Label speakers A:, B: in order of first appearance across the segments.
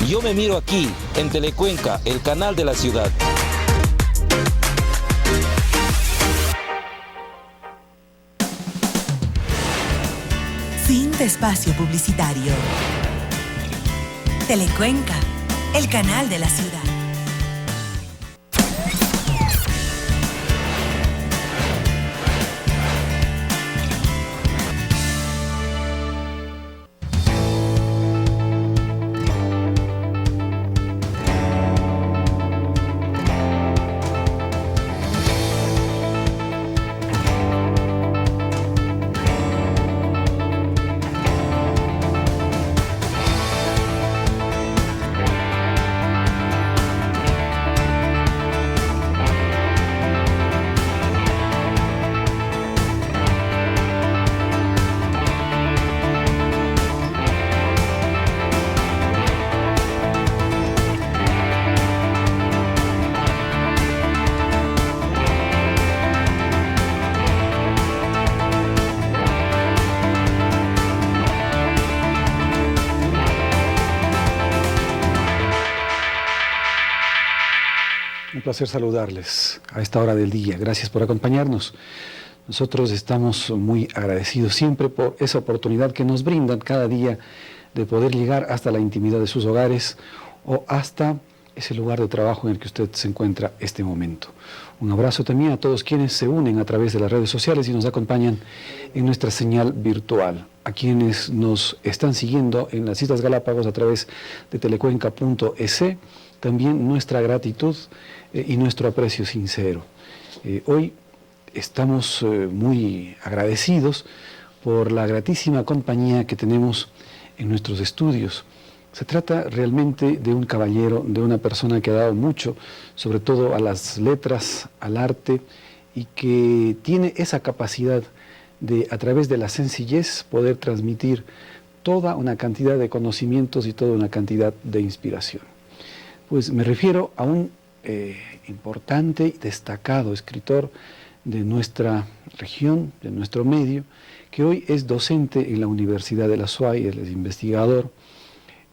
A: Yo me miro aquí, en Telecuenca, el canal de la ciudad.
B: Fin de espacio publicitario. Telecuenca, el canal de la ciudad.
C: Un placer saludarles a esta hora del día. Gracias por acompañarnos. Nosotros estamos muy agradecidos siempre por esa oportunidad que nos brindan cada día de poder llegar hasta la intimidad de sus hogares o hasta ese lugar de trabajo en el que usted se encuentra este momento. Un abrazo también a todos quienes se unen a través de las redes sociales y nos acompañan en nuestra señal virtual. A quienes nos están siguiendo en las Islas Galápagos a través de telecuenca.es, también nuestra gratitud y nuestro aprecio sincero. Hoy estamos muy agradecidos por la gratísima compañía que tenemos en nuestros estudios. Se trata realmente de un caballero, de una persona que ha dado mucho, sobre todo a las letras, al arte, y que tiene esa capacidad de, a través de la sencillez, poder transmitir toda una cantidad de conocimientos y toda una cantidad de inspiración. Pues me refiero a un importante y destacado escritor de nuestra región, de nuestro medio, que hoy es docente en la Universidad de la SUAY, él es investigador,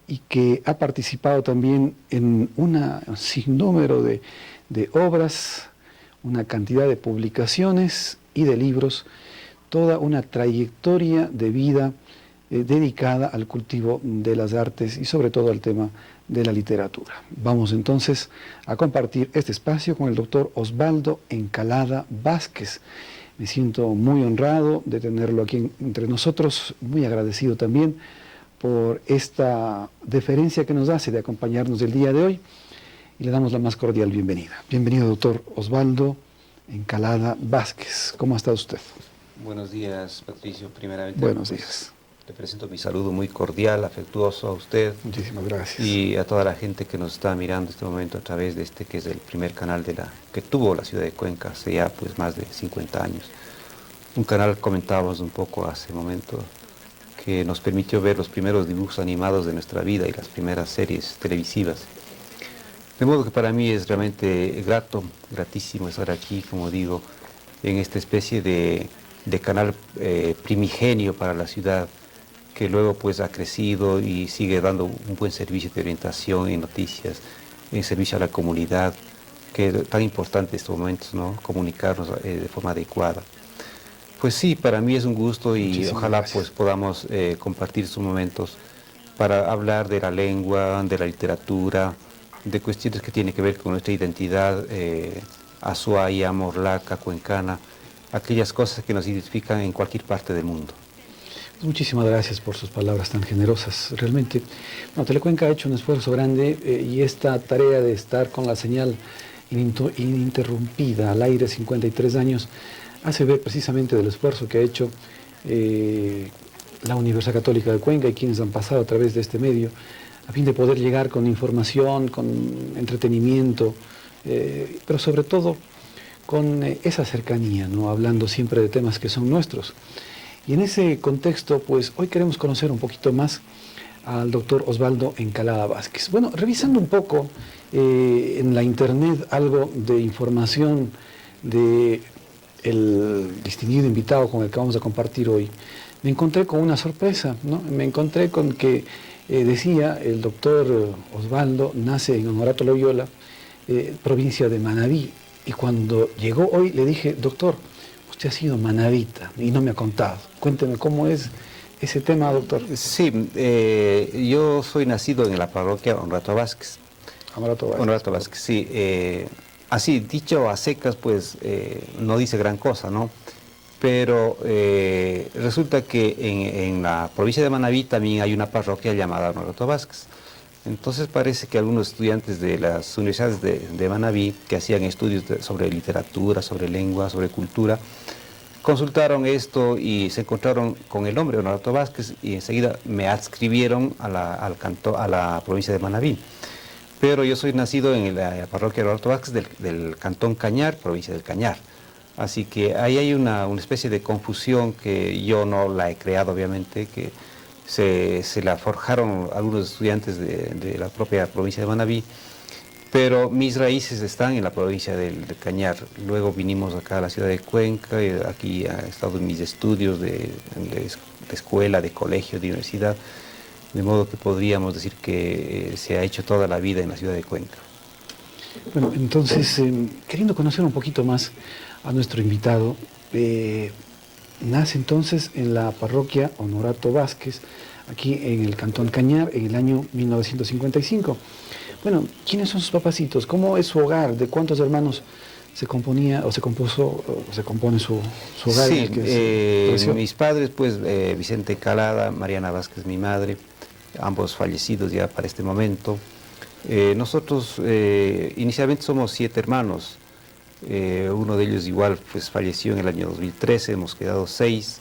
C: y que ha participado también en un sinnúmero de obras, una cantidad de publicaciones y de libros, toda una trayectoria de vida dedicada al cultivo de las artes y sobre todo al tema de la literatura. Vamos entonces a compartir este espacio con el doctor Osvaldo Encalada Vázquez. Me siento muy honrado de tenerlo aquí entre nosotros, muy agradecido también por esta deferencia que nos hace de acompañarnos el día de hoy y le damos la más cordial bienvenida. Bienvenido, doctor Osvaldo Encalada Vázquez. ¿Cómo está usted?
D: Buenos días, Patricio. Primeramente,
C: buenos días.
D: Le presento mi saludo muy cordial, afectuoso a usted.
C: Muchísimas gracias.
D: Y a toda la gente que nos está mirando en este momento a través de este, que es el primer canal que tuvo la ciudad de Cuenca hace ya pues más de 50 años. Un canal, comentábamos un poco hace un momento, que nos permitió ver los primeros dibujos animados de nuestra vida y las primeras series televisivas. De modo que para mí es realmente gratísimo estar aquí, como digo, en esta especie de canal primigenio para la ciudad, que luego pues ha crecido y sigue dando un buen servicio de orientación y noticias, en servicio a la comunidad, que es tan importante en estos momentos, ¿no? Comunicarnos de forma adecuada. Pues sí, para mí es un gusto y
C: muchísimas
D: ojalá
C: gracias.
D: pues podamos compartir estos momentos para hablar de la lengua, de la literatura, de cuestiones que tienen que ver con nuestra identidad azuaya, morlaca, cuencana, aquellas cosas que nos identifican en cualquier parte del mundo.
C: Muchísimas gracias por sus palabras tan generosas. Realmente, Telecuenca ha hecho un esfuerzo grande y esta tarea de estar con la señal ininterrumpida al aire 53 años hace ver precisamente del esfuerzo que ha hecho la Universidad Católica de Cuenca y quienes han pasado a través de este medio a fin de poder llegar con información, con entretenimiento, pero sobre todo con esa cercanía, ¿no? Hablando siempre de temas que son nuestros. Y en ese contexto, pues hoy queremos conocer un poquito más al doctor Osvaldo Encalada Vázquez. Bueno, revisando un poco en la internet algo de información de el distinguido invitado con el que vamos a compartir hoy, me encontré con una sorpresa, ¿no? Me encontré con que decía el doctor Osvaldo, nace en Honorato Loyola, provincia de Manabí, y cuando llegó hoy le dije, doctor, usted ha sido manabita y no me ha contado. Cuénteme cómo es ese tema, doctor.
D: Sí, yo soy nacido en la parroquia Honorato Vázquez. Honorato Vázquez, sí. Así, dicho a secas, pues no dice gran cosa, ¿no? Pero resulta que en la provincia de Manabí también hay una parroquia llamada Honorato Vázquez. Entonces parece que algunos estudiantes de las universidades de Manabí, que hacían estudios sobre literatura, sobre lengua, sobre cultura, consultaron esto y se encontraron con el nombre Honorato Vázquez y enseguida me adscribieron a la provincia de Manabí. Pero yo soy nacido en la parroquia Honorato Vázquez del cantón Cañar, provincia del Cañar. Así que ahí hay una especie de confusión que yo no la he creado, obviamente, que se la forjaron algunos estudiantes de la propia provincia de Manabí, pero mis raíces están en la provincia del Cañar. Luego vinimos acá a la ciudad de Cuenca, y aquí he estado en mis estudios de escuela, de colegio, de universidad, de modo que podríamos decir que se ha hecho toda la vida en la ciudad de Cuenca.
C: Bueno, entonces, queriendo conocer un poquito más a nuestro invitado, nace entonces en la parroquia Honorato Vázquez, aquí en el cantón Cañar, en el año 1955. Bueno, ¿quiénes son sus papacitos? ¿Cómo es su hogar? ¿De cuántos hermanos se componía o se compuso o se compone su hogar?
D: Sí, mis padres, pues Vicente Calada, Mariana Vázquez, mi madre, ambos fallecidos ya para este momento. Nosotros inicialmente somos 7 hermanos. Uno de ellos igual pues falleció en el año 2013, hemos quedado 6.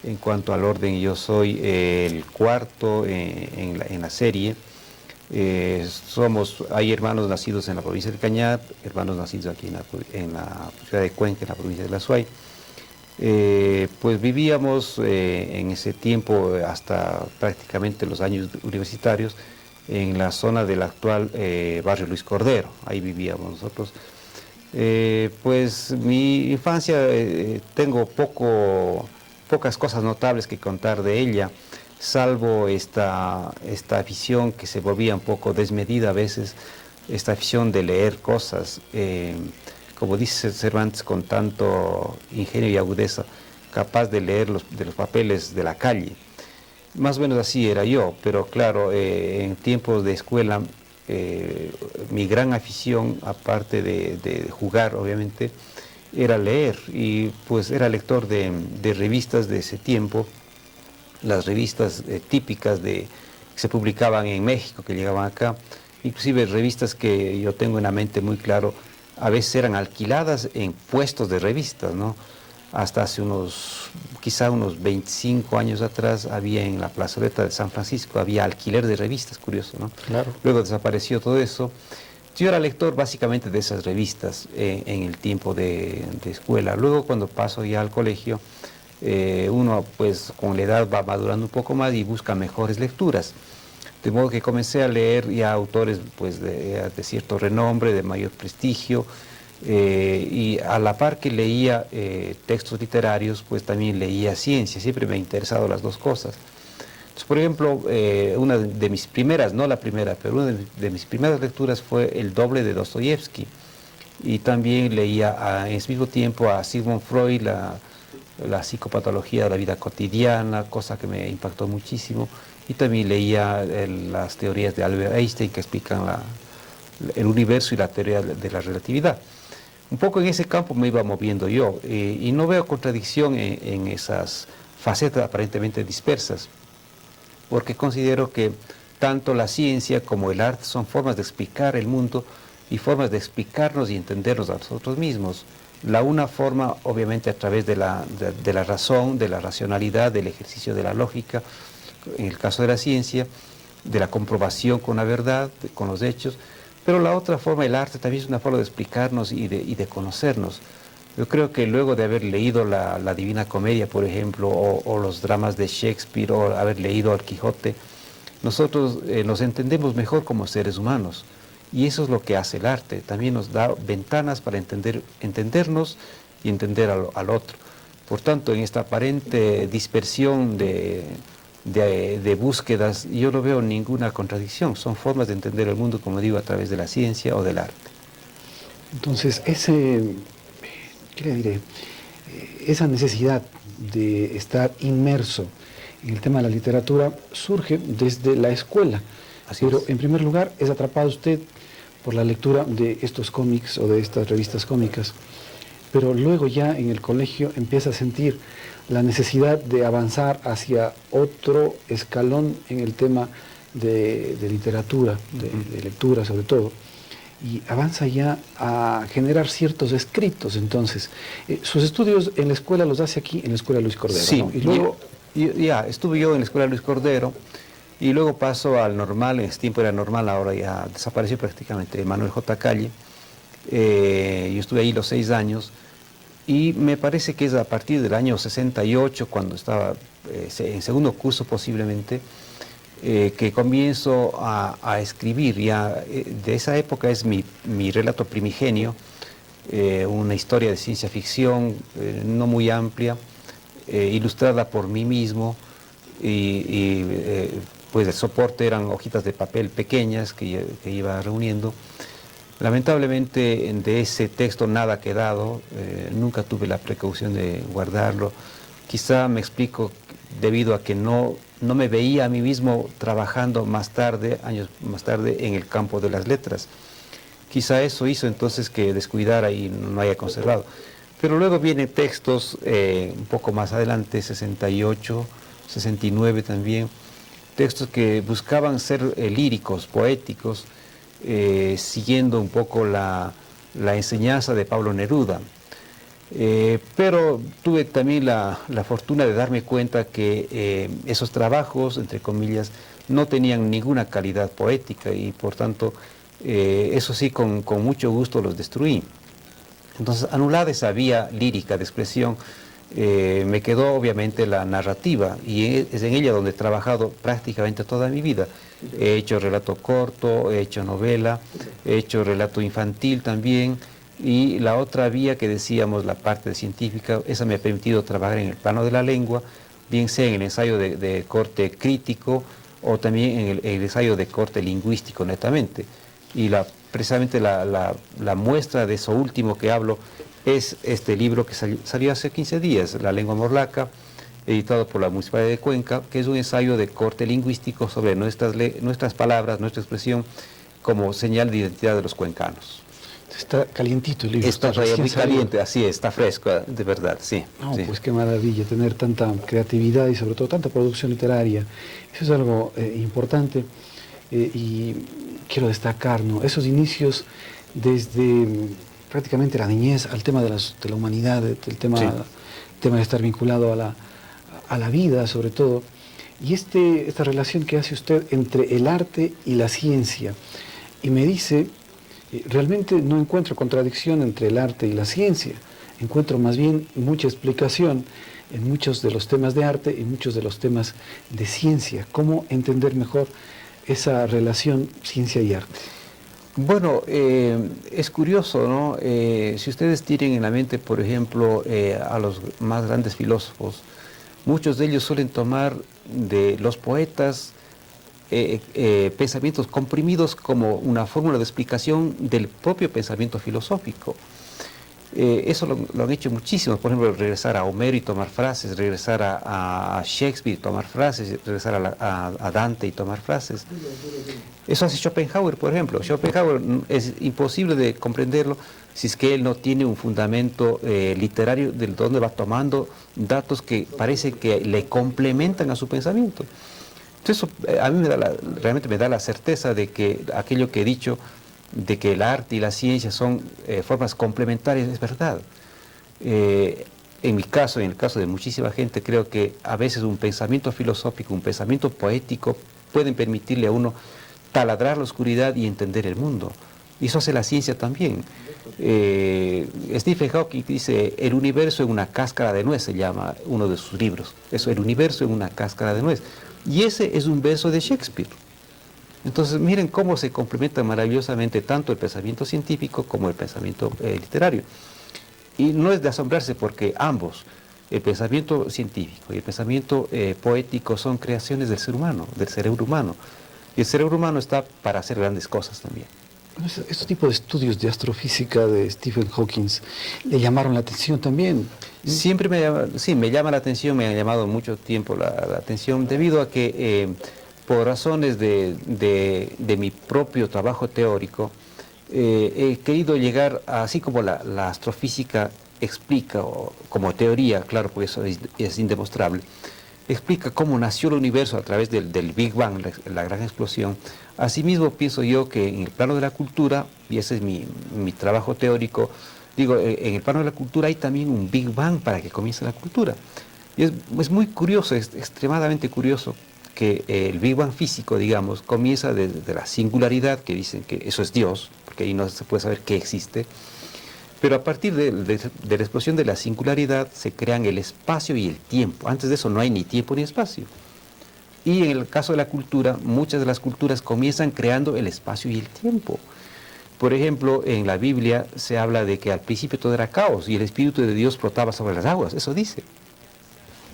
D: En cuanto al orden, yo soy el cuarto en la serie. Hay hermanos nacidos en la provincia del Cañar, hermanos nacidos aquí en la ciudad de Cuenca, en la provincia de La Suay. Pues vivíamos en ese tiempo, hasta prácticamente los años universitarios, en la zona del actual barrio Luis Cordero. Ahí vivíamos nosotros. Pues mi infancia, tengo pocas cosas notables que contar de ella, salvo esta afición que se volvía un poco desmedida a veces, esta afición de leer cosas, como dice Cervantes, con tanto ingenio y agudeza, capaz de leer de los papeles de la calle. Más o menos así era yo, pero claro, en tiempos de escuela, mi gran afición, aparte de jugar, obviamente, era leer, y pues era lector de revistas de ese tiempo, las revistas típicas que se publicaban en México, que llegaban acá, inclusive revistas que yo tengo en la mente muy claro, a veces eran alquiladas en puestos de revistas, ¿no? Hasta hace quizá unos 25 años atrás, había en la plazoleta de San Francisco, había alquiler de revistas, curioso, ¿no? Claro. Luego desapareció todo eso. Yo era lector básicamente de esas revistas en el tiempo de escuela. Luego, cuando paso ya al colegio, uno pues con la edad va madurando un poco más y busca mejores lecturas. De modo que comencé a leer ya autores pues de cierto renombre, de mayor prestigio, y a la par que leía textos literarios, pues también leía ciencia. Siempre me han interesado las dos cosas. Entonces, por ejemplo, una de mis primeras, no la primera, pero una de mis primeras lecturas fue El doble de Dostoyevsky. Y también leía en ese mismo tiempo a Sigmund Freud, la psicopatología de la vida cotidiana, cosa que me impactó muchísimo. Y también leía las teorías de Albert Einstein que explican el universo y la teoría de la relatividad. Un poco en ese campo me iba moviendo yo, y no veo contradicción en esas facetas aparentemente dispersas, porque considero que tanto la ciencia como el arte son formas de explicar el mundo y formas de explicarnos y entendernos a nosotros mismos. La una forma, obviamente, a través de la razón, de la racionalidad, del ejercicio de la lógica, en el caso de la ciencia, de la comprobación con la verdad, con los hechos, pero la otra forma, el arte, también es una forma de explicarnos y de conocernos. Yo creo que luego de haber leído la Divina Comedia, por ejemplo, o los dramas de Shakespeare, o haber leído al Quijote, nosotros nos entendemos mejor como seres humanos. Y eso es lo que hace el arte. También nos da ventanas para entendernos y entender al otro. Por tanto, en esta aparente dispersión de búsquedas, yo no veo ninguna contradicción. Son formas de entender el mundo, como digo, a través de la ciencia o del arte.
C: Entonces, ¿qué le diré? Esa necesidad de estar inmerso en el tema de la literatura surge desde la escuela. Pero en primer lugar es atrapado usted por la lectura de estos cómics o de estas revistas cómicas, pero luego ya en el colegio empieza a sentir la necesidad de avanzar hacia otro escalón en el tema de literatura, de lectura sobre todo, y avanza ya a generar ciertos escritos. Entonces, sus estudios en la escuela los hace aquí en la Escuela Luis Cordero,
D: sí,
C: ¿no? Y luego
D: estuve yo en la Escuela Luis Cordero y luego paso al normal. En ese tiempo era normal, ahora ya desapareció prácticamente, Manuel J. Calle. Yo estuve ahí los 6 años y me parece que es a partir del año 68, cuando estaba en segundo curso posiblemente, que comienzo a escribir. Ya de esa época es mi relato primigenio, una historia de ciencia ficción no muy amplia, ilustrada por mí mismo, pues el soporte eran hojitas de papel pequeñas que iba reuniendo. Lamentablemente de ese texto nada ha quedado, nunca tuve la precaución de guardarlo. Quizá me explico debido a que no me veía a mí mismo trabajando más tarde, años más tarde, en el campo de las letras. Quizá eso hizo entonces que descuidara y no haya conservado. Pero luego vienen textos un poco más adelante, 68, 69 también, textos que buscaban ser líricos, poéticos, siguiendo un poco la enseñanza de Pablo Neruda. Pero tuve también la fortuna de darme cuenta que esos trabajos, entre comillas, no tenían ninguna calidad poética y por tanto, eso sí, con mucho gusto los destruí. Entonces, anulada esa vía lírica de expresión, me quedó obviamente la narrativa, y es en ella donde he trabajado prácticamente toda mi vida. He hecho relato corto, he hecho novela, he hecho relato infantil también, y la otra vía que decíamos, la parte científica, esa me ha permitido trabajar en el plano de la lengua, bien sea en el ensayo de corte crítico o también en el ensayo de corte lingüístico netamente. Y precisamente la muestra de eso último que hablo es este libro que salió hace 15 días, La lengua morlaca, editado por la Municipalidad de Cuenca, que es un ensayo de corte lingüístico sobre nuestras palabras, nuestra expresión, como señal de identidad de los cuencanos.
C: Está calientito el libro.
D: Está muy caliente, así es, está fresco, de verdad, sí.
C: No,
D: sí.
C: Pues qué maravilla tener tanta creatividad y sobre todo tanta producción literaria. Eso es algo importante y quiero destacar, ¿no?, esos inicios desde prácticamente la niñez al tema de la humanidad, el tema de estar vinculado a la vida sobre todo, y esta relación que hace usted entre el arte y la ciencia. Y me dice, realmente no encuentro contradicción entre el arte y la ciencia, encuentro más bien mucha explicación en muchos de los temas de arte y muchos de los temas de ciencia. ¿Cómo entender mejor esa relación ciencia y arte?
D: Bueno, es curioso, ¿no? Si ustedes tienen en la mente, por ejemplo, a los más grandes filósofos, muchos de ellos suelen tomar de los poetas pensamientos comprimidos como una fórmula de explicación del propio pensamiento filosófico. Eso lo han hecho muchísimos, por ejemplo, regresar a Homero y tomar frases, regresar a Shakespeare y tomar frases, regresar a Dante y tomar frases. Eso hace Schopenhauer, por ejemplo. Schopenhauer es imposible de comprenderlo si es que él no tiene un fundamento literario de donde va tomando datos que parece que le complementan a su pensamiento. Entonces, eso a mí realmente me da la certeza de que aquello que he dicho, de que el arte y la ciencia son formas complementarias, es verdad. En mi caso, en el caso de muchísima gente, creo que a veces un pensamiento filosófico, un pensamiento poético pueden permitirle a uno taladrar la oscuridad y entender el mundo. Y eso hace la ciencia también. Stephen Hawking dice, el universo en una cáscara de nuez, se llama uno de sus libros. Eso, el universo en una cáscara de nuez. Y ese es un verso de Shakespeare. Entonces, miren cómo se complementan maravillosamente tanto el pensamiento científico como el pensamiento literario. Y no es de asombrarse porque ambos, el pensamiento científico y el pensamiento poético son creaciones del ser humano, del cerebro humano. Y el cerebro humano está para hacer grandes cosas también.
C: Este tipo de estudios de astrofísica de Stephen Hawking le llamaron la atención también.
D: Siempre me llama la atención, me ha llamado mucho tiempo la atención, debido a que por razones de mi propio trabajo teórico, he querido llegar, así como la astrofísica explica, o como teoría, claro, porque eso es indemostrable, explica cómo nació el universo a través del Big Bang, la gran explosión. Asimismo pienso yo que en el plano de la cultura, y ese es mi trabajo teórico, digo, en el plano de la cultura hay también un Big Bang para que comience la cultura. Y es muy curioso, es extremadamente curioso que el Big Bang físico, digamos, comienza desde la singularidad, que dicen que eso es Dios, porque ahí no se puede saber qué existe, pero a partir de la explosión de la singularidad se crean el espacio y el tiempo. Antes de eso no hay ni tiempo ni espacio. Y en el caso de la cultura, muchas de las culturas comienzan creando el espacio y el tiempo. Por ejemplo, en la Biblia se habla de que al principio todo era caos y el Espíritu de Dios flotaba sobre las aguas, eso dice.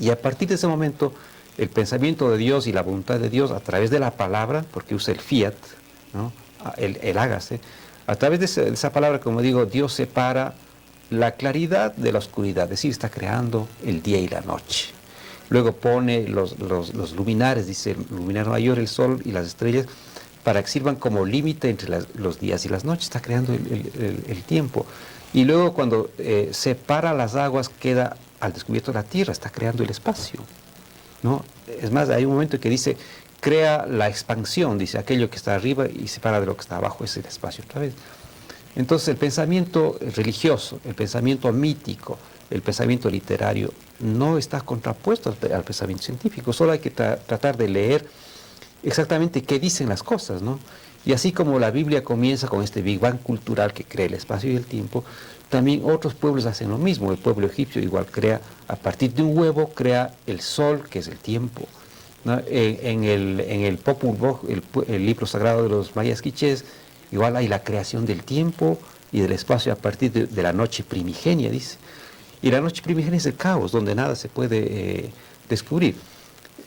D: Y a partir de ese momento, el pensamiento de Dios y la voluntad de Dios a través de la palabra, porque usa el fiat, ¿no? el hágase, a través de esa palabra, como digo, Dios separa la claridad de la oscuridad, es decir, está creando el día y la noche. Luego pone los luminares, dice el luminar mayor, el sol y las estrellas, para que sirvan como límite entre los días y las noches, está creando el tiempo. Y luego cuando separa las aguas, queda al descubierto la tierra, está creando el espacio, ¿no? Es más, hay un momento que dice, crea la expansión, dice, aquello que está arriba y separa de lo que está abajo, es el espacio otra vez. Entonces el pensamiento religioso, el pensamiento mítico, el pensamiento literario no está contrapuesto al pensamiento científico, solo hay que tratar de leer exactamente qué dicen las cosas, ¿no? Y así como la Biblia comienza con este Big Bang cultural que crea el espacio y el tiempo, también otros pueblos hacen lo mismo. El pueblo egipcio igual crea, a partir de un huevo, crea el sol, que es el tiempo, ¿no? En el Popol Vuh, el libro sagrado de los mayas quichés, igual hay la creación del tiempo y del espacio a partir de la noche primigenia, dice. Y la noche primigenia es el caos, donde nada se puede descubrir.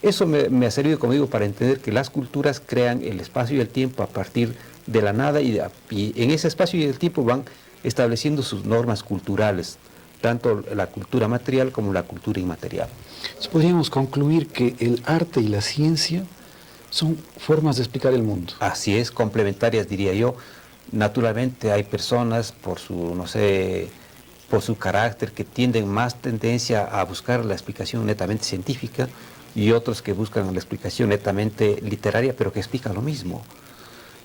D: Eso me ha servido, como digo, para entender que las culturas crean el espacio y el tiempo a partir de la nada y en ese espacio y el tiempo van estableciendo sus normas culturales, tanto la cultura material como la cultura inmaterial.
C: Entonces, podríamos concluir que el arte y la ciencia son formas de explicar el mundo.
D: Así es, complementarias diría yo. Naturalmente hay personas por su, no sé, por su carácter que tienden más tendencia a buscar la explicación netamente científica y otros que buscan la explicación netamente literaria, pero que explican lo mismo.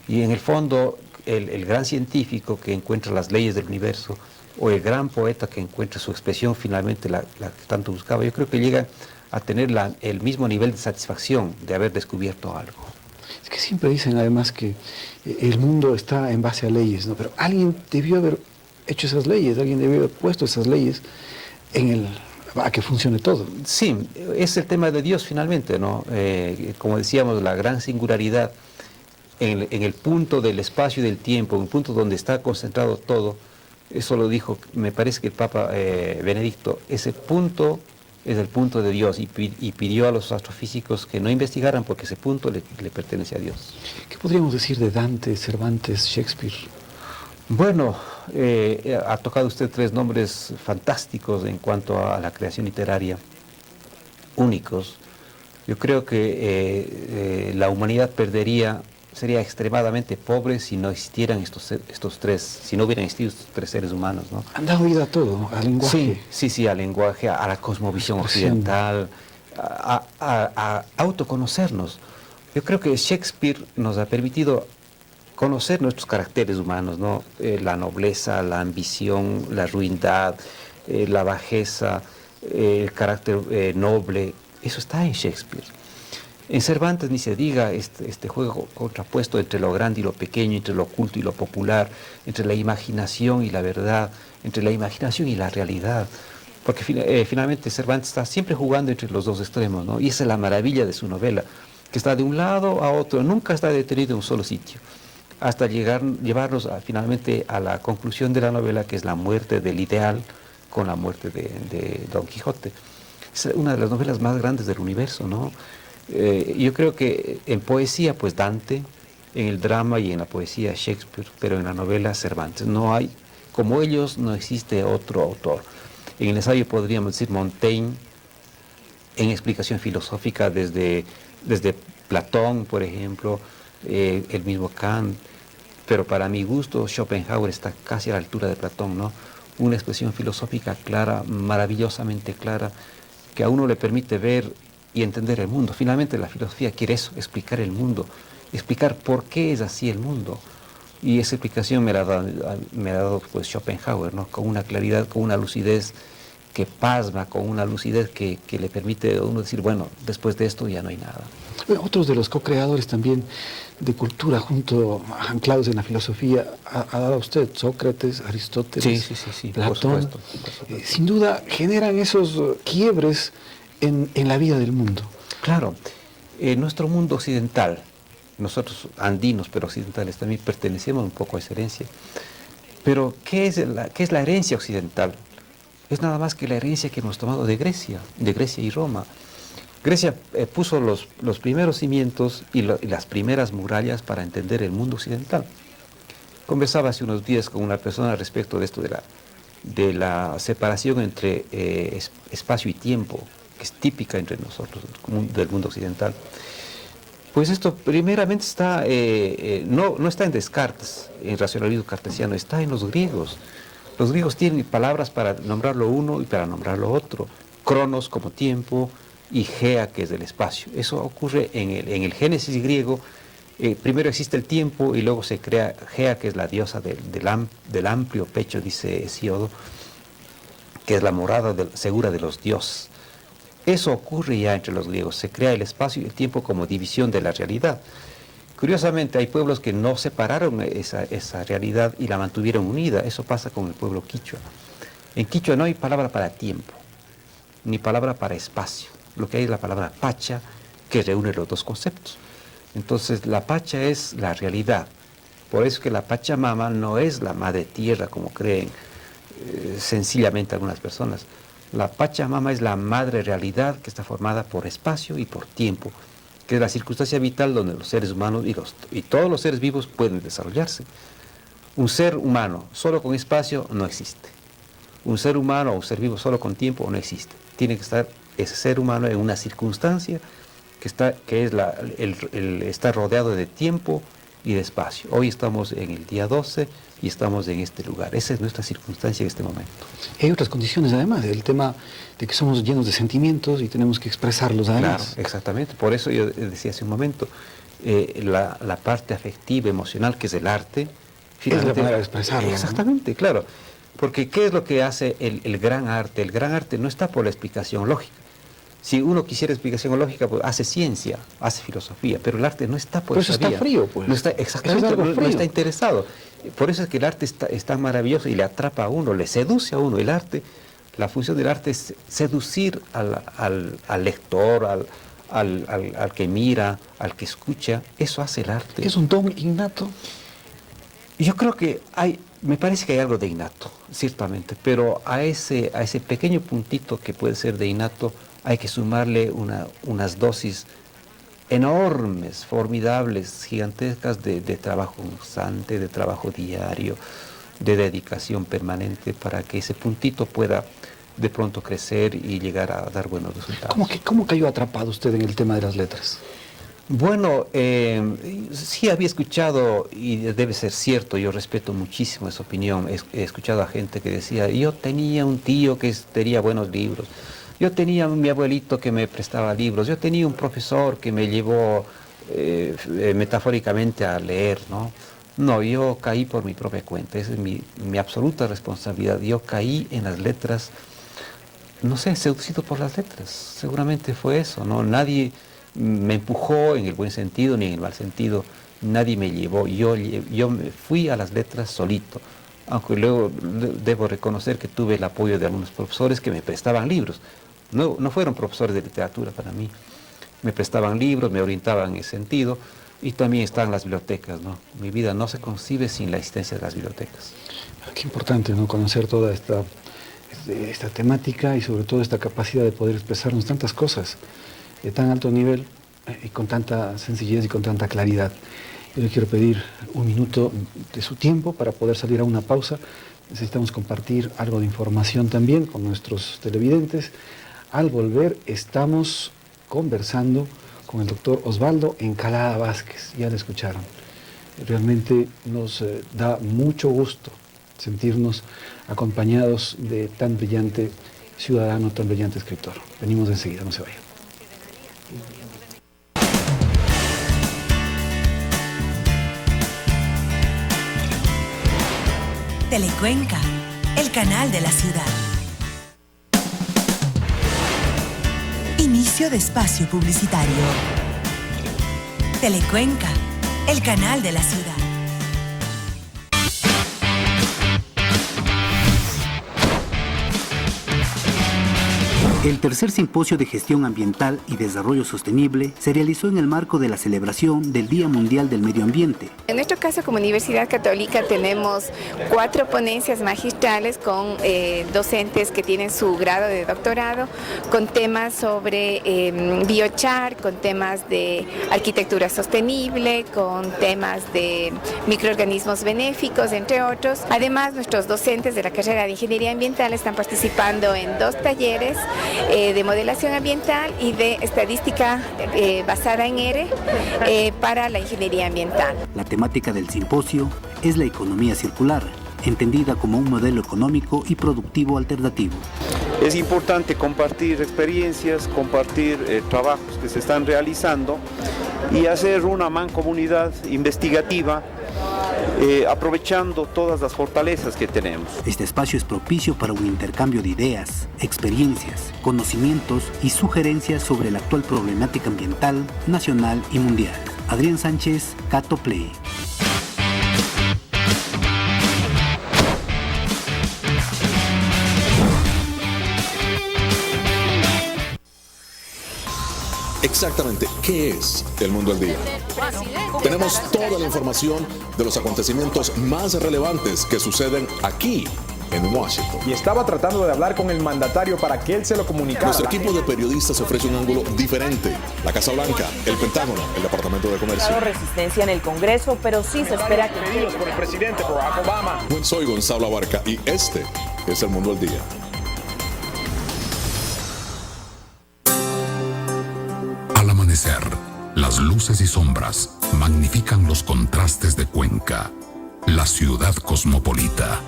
D: Y en el fondo, el gran científico que encuentra las leyes del universo, o el gran poeta que encuentra su expresión finalmente, la que tanto buscaba, yo creo que llegan a tener el mismo nivel de satisfacción de haber descubierto algo.
C: Es que siempre dicen además que el mundo está en base a leyes, ¿no? Pero alguien debió haber hecho esas leyes, alguien debió haber puesto esas leyes a que funcione todo.
D: Sí, es el tema de Dios finalmente, ¿no? Como decíamos, la gran singularidad en el punto del espacio y del tiempo, en el punto donde está concentrado todo, eso lo dijo, me parece que el Papa Benedicto, ese punto es el punto de Dios y pidió a los astrofísicos que no investigaran porque ese punto le pertenece a Dios.
C: ¿Qué podríamos decir de Dante, Cervantes, Shakespeare?
D: Bueno, ha tocado usted tres nombres fantásticos en cuanto a la creación literaria, únicos. Yo creo que la humanidad sería extremadamente pobre si no existieran si no hubieran existido estos tres seres humanos, ¿no?
C: Han dado vida a todo, ¿no? Al lenguaje.
D: Sí, al lenguaje, a la cosmovisión occidental, a autoconocernos. Yo creo que Shakespeare nos ha permitido conocer nuestros caracteres humanos, ¿no? La nobleza, la ambición, la ruindad, la bajeza, el carácter noble, eso está en Shakespeare. En Cervantes ni se diga este juego contrapuesto entre lo grande y lo pequeño, entre lo oculto y lo popular, entre la imaginación y la verdad, entre la imaginación y la realidad, porque finalmente Cervantes está siempre jugando entre los dos extremos, ¿no? Y esa es la maravilla de su novela, que está de un lado a otro, nunca está detenido en un solo sitio, hasta llevarnos finalmente a la conclusión de la novela, que es la muerte del ideal, con la muerte de Don Quijote. Es una de las novelas más grandes del universo, ¿no? Yo creo que en poesía, pues Dante, en el drama y en la poesía Shakespeare, pero en la novela Cervantes. No hay, como ellos, no existe otro autor. En el ensayo podríamos decir Montaigne, en explicación filosófica desde Platón, por ejemplo, el mismo Kant, pero para mi gusto Schopenhauer está casi a la altura de Platón, ¿no? Una expresión filosófica clara, maravillosamente clara, que a uno le permite ver y entender el mundo. Finalmente la filosofía quiere eso, explicar el mundo, explicar por qué es así el mundo. Y esa explicación me la ha dado pues Schopenhauer, ¿no? Con una claridad, con una lucidez que pasma, con una lucidez que le permite a uno decir, bueno, después de esto ya no hay nada.
C: Otros de los co-creadores también de cultura, anclados en la filosofía, ha dado usted, Sócrates, Aristóteles,
D: sí,
C: Platón.
D: Por supuesto.
C: Sin duda generan esos quiebres en la vida del mundo.
D: Claro, nuestro mundo occidental, nosotros andinos pero occidentales también pertenecemos un poco a esa herencia. Pero ¿qué es la herencia occidental? Es nada más que la herencia que hemos tomado de Grecia y Roma. Grecia puso los primeros cimientos y las primeras murallas para entender el mundo occidental. Conversaba hace unos días con una persona respecto de esto de la separación entre espacio y tiempo, que es típica entre nosotros, del mundo occidental. Pues esto primeramente está, no está en Descartes, en racionalismo cartesiano, está en los griegos. Los griegos tienen palabras para nombrar lo uno y para nombrar lo otro. Cronos como tiempo y Gea, que es el espacio. Eso ocurre en el Génesis griego. Primero existe el tiempo y luego se crea Gea, que es la diosa del amplio pecho, dice Hesíodo, que es la morada segura de los dioses. Eso ocurre ya entre los griegos. Se crea el espacio y el tiempo como división de la realidad. Curiosamente, hay pueblos que no separaron esa realidad y la mantuvieron unida. Eso pasa con el pueblo quichua. En quichua no hay palabra para tiempo, ni palabra para espacio. Lo que hay es la palabra pacha, que reúne los dos conceptos. Entonces, la pacha es la realidad. Por eso que la Pachamama no es la madre tierra, como creen sencillamente algunas personas. La Pachamama es la madre realidad que está formada por espacio y por tiempo, que es la circunstancia vital donde los seres humanos y todos los seres vivos pueden desarrollarse. Un ser humano solo con espacio no existe. Un ser humano o un ser vivo solo con tiempo no existe. Tiene que estar ese ser humano en una circunstancia está rodeado de tiempo y de espacio. Hoy estamos en el día 12 y estamos en este lugar. Esa es nuestra circunstancia en este momento.
C: Hay otras condiciones además, el tema de que somos llenos de sentimientos y tenemos que expresarlos además.
D: Claro, exactamente. Por eso yo decía hace un momento, la parte afectiva, emocional, que es el arte,
C: es la manera de expresarlo.
D: Exactamente, ¿no? Claro. Porque ¿qué es lo que hace el gran arte? El gran arte no está por la explicación lógica. Si uno quisiera explicación lógica, pues hace ciencia, hace filosofía, pero el arte no está por esa vía.
C: Está frío, pues.
D: No está, exactamente, no está interesado. Por eso es que el arte es tan maravilloso y le atrapa a uno, le seduce a uno. El arte, la función del arte es seducir al lector, al que mira, al que escucha. Eso hace el arte.
C: ¿Es un don innato?
D: Yo creo que me parece que hay algo de innato, ciertamente, pero a ese pequeño puntito que puede ser de innato, hay que sumarle unas dosis enormes, formidables, gigantescas de trabajo constante, de trabajo diario, de dedicación permanente para que ese puntito pueda de pronto crecer y llegar a dar buenos resultados.
C: ¿Cómo cayó atrapado usted en el tema de las letras?
D: Bueno, sí había escuchado, y debe ser cierto, yo respeto muchísimo esa opinión, he escuchado a gente que decía, yo tenía un tío que tenía buenos libros, yo tenía mi abuelito que me prestaba libros, yo tenía un profesor que me llevó metafóricamente a leer, ¿no? No, yo caí por mi propia cuenta, esa es mi absoluta responsabilidad. Yo caí en las letras, no sé, seducido por las letras, seguramente fue eso, ¿no? Nadie me empujó en el buen sentido ni en el mal sentido, nadie me llevó, yo me fui a las letras solito, aunque luego debo reconocer que tuve el apoyo de algunos profesores que me prestaban libros. No fueron profesores de literatura para mí, me prestaban libros, me orientaban en ese sentido, y también están las bibliotecas, ¿no? Mi vida no se concibe sin la existencia de las bibliotecas.
C: Qué importante, ¿no? Conocer toda esta temática y sobre todo esta capacidad de poder expresarnos tantas cosas de tan alto nivel y con tanta sencillez y con tanta claridad. Yo le quiero pedir un minuto de su tiempo para poder salir a una pausa. Necesitamos compartir algo de información también con nuestros televidentes. Al volver estamos conversando con el doctor Osvaldo Encalada Vázquez. Ya lo escucharon. Realmente nos da mucho gusto sentirnos acompañados de tan brillante ciudadano, tan brillante escritor. Venimos enseguida, no se vayan.
B: Telecuenca, el canal de la ciudad. Inicio de espacio publicitario. Telecuenca, el canal de la ciudad.
E: El tercer simposio de gestión ambiental y desarrollo sostenible se realizó en el marco de la celebración del Día Mundial del Medio Ambiente.
F: En nuestro caso, como Universidad Católica, tenemos 4 ponencias magistrales con docentes que tienen su grado de doctorado, con temas sobre biochar, con temas de arquitectura sostenible, con temas de microorganismos benéficos, entre otros. Además, nuestros docentes de la carrera de Ingeniería Ambiental están participando en 2 talleres de modelación ambiental y de estadística basada en R para la ingeniería ambiental.
E: La temática del simposio es la economía circular, entendida como un modelo económico y productivo alternativo.
G: Es importante compartir experiencias, compartir trabajos que se están realizando y hacer una mancomunidad investigativa aprovechando todas las fortalezas que tenemos.
E: Este espacio es propicio para un intercambio de ideas, experiencias, conocimientos y sugerencias sobre la actual problemática ambiental, nacional y mundial. Adrián Sánchez, Cato Play.
H: Exactamente, ¿qué es el Mundo al Día? Tenemos toda la información de los acontecimientos más relevantes que suceden aquí en Washington.
I: Y estaba tratando de hablar con el mandatario para que él se lo comunicara.
H: Nuestro equipo de periodistas ofrece un ángulo diferente. La Casa Blanca, el Pentágono, el Departamento de Comercio.
J: No resistencia en el Congreso, pero sí se espera que...
I: Pedidos por el presidente Barack Obama.
H: Soy Gonzalo Abarca y este es el Mundo al Día.
K: Al amanecer, las luces y sombras magnifican los contrastes de Cuenca, la ciudad cosmopolita.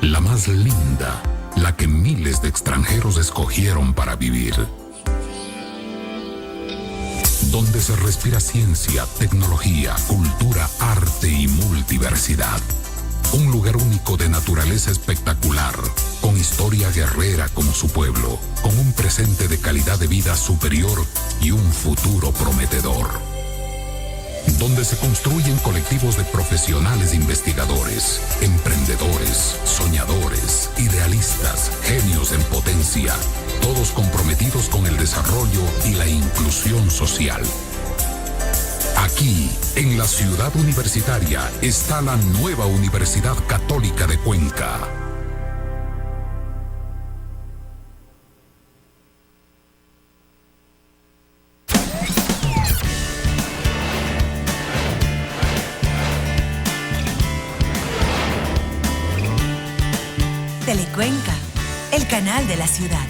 K: La más linda, la que miles de extranjeros escogieron para vivir. Donde se respira ciencia, tecnología, cultura, arte y multiversidad. Un lugar único de naturaleza espectacular, con historia guerrera como su pueblo, con un presente de calidad de vida superior y un futuro prometedor. Donde se construyen colectivos de profesionales investigadores, emprendedores, soñadores, idealistas, genios en potencia, todos comprometidos con el desarrollo y la inclusión social. Aquí, en la ciudad universitaria, está la nueva Universidad Católica de Cuenca.
B: Telecuenca, el canal de la ciudad.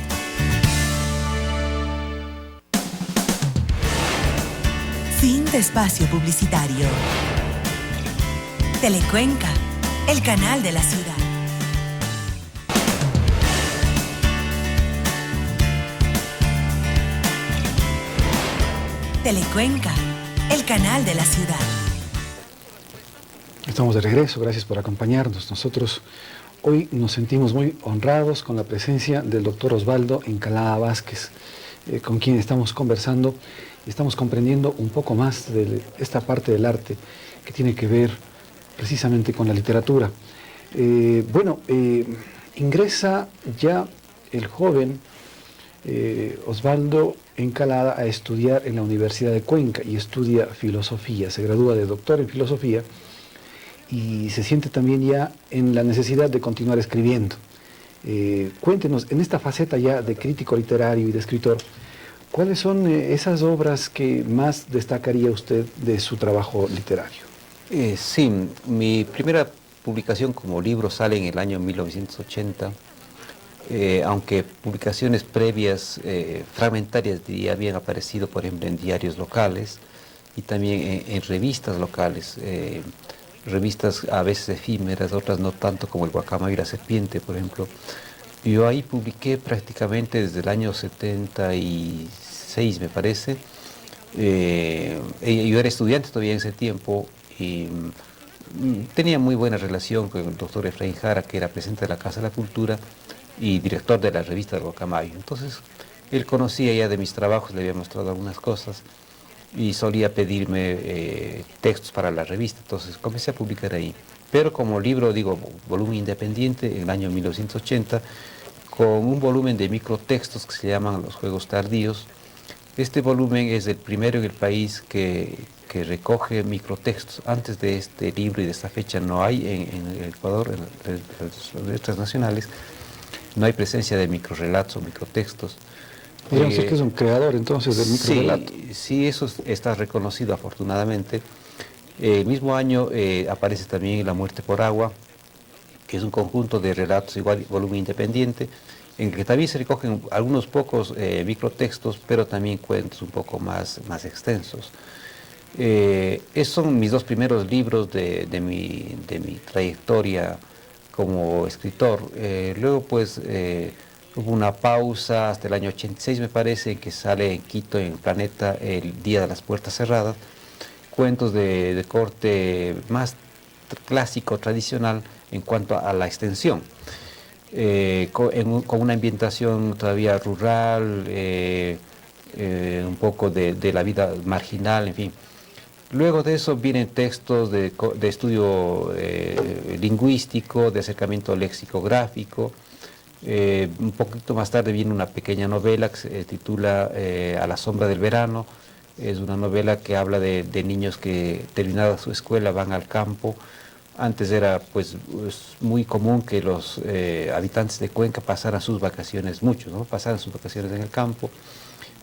B: Fin de espacio publicitario. Telecuenca, el canal de la ciudad. Telecuenca, el canal de la ciudad.
C: Estamos de regreso, gracias por acompañarnos. Nosotros hoy nos sentimos muy honrados con la presencia del doctor Osvaldo Encalada Vázquez, con quien estamos conversando y estamos comprendiendo un poco más de esta parte del arte que tiene que ver precisamente con la literatura. Ingresa ya el joven Osvaldo Encalada a estudiar en la Universidad de Cuenca y estudia filosofía, se gradúa de doctor en filosofía y se siente también ya en la necesidad de continuar escribiendo. Cuéntenos, en esta faceta ya de crítico literario y de escritor, ¿cuáles son esas obras que más destacaría usted de su trabajo literario?
D: Sí, mi primera publicación como libro sale en el año 1980, aunque publicaciones previas fragmentarias diría, habían aparecido, por ejemplo, en diarios locales y también en revistas locales, revistas a veces efímeras, otras no tanto, como el Guacamayo y la Serpiente, por ejemplo. Yo ahí publiqué prácticamente desde el año 76, me parece. Yo era estudiante todavía en ese tiempo y tenía muy buena relación con el doctor Efraín Jara, que era presidente de la Casa de la Cultura y director de la revista del Guacamayo. Entonces, él conocía ya de mis trabajos, le había mostrado algunas cosas y solía pedirme textos para la revista, entonces comencé a publicar ahí. Pero como libro, digo, volumen independiente, en el año 1980, con un volumen de microtextos que se llaman Los Juegos Tardíos. Este volumen es el primero en el país que recoge microtextos. Antes de este libro y de esta fecha no hay en el Ecuador, en las letras nacionales, no hay presencia de microrelatos o microtextos.
C: Digamos que es un creador entonces del microrelato.
D: Sí, eso está reconocido afortunadamente. El mismo año aparece también La Muerte por Agua, que es un conjunto de relatos, igual volumen independiente, en que también se recogen algunos pocos microtextos, pero también cuentos un poco más extensos. Esos son mis dos primeros libros de mi trayectoria como escritor. Luego pues hubo una pausa hasta el año 86, me parece, en que sale en Quito, en Planeta, El Día de las Puertas Cerradas, cuentos de corte más clásico, tradicional en cuanto a la extensión, con una ambientación todavía rural, un poco de la vida marginal, en fin. Luego de eso vienen textos de estudio lingüístico, de acercamiento lexicográfico. Un poquito más tarde viene una pequeña novela que se titula A la sombra del verano. Es una novela que habla de niños que, terminada su escuela, van al campo. Antes era pues muy común que los habitantes de Cuenca pasaran sus vacaciones, muchos, ¿no? Pasaran sus vacaciones en el campo.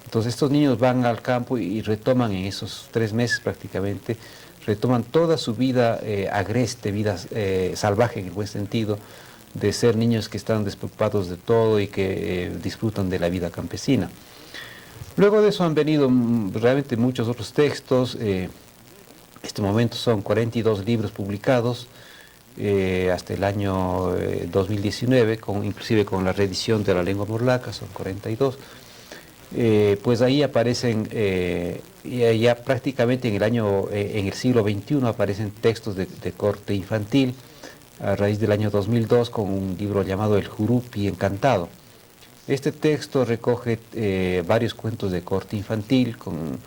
D: Entonces estos niños van al campo y retoman en esos 3 meses prácticamente, retoman toda su vida agreste, vida salvaje en el buen sentido, de ser niños que están despreocupados de todo y que disfrutan de la vida campesina. Luego de eso han venido realmente muchos otros textos. En este momento son 42 libros publicados hasta el año 2019, inclusive con la reedición de la lengua morlaca, son 42. Pues ahí aparecen, ya prácticamente en el siglo XXI aparecen textos de corte infantil, a raíz del año 2002 con un libro llamado El Jurupi Encantado. Este texto recoge varios cuentos de corte infantil, con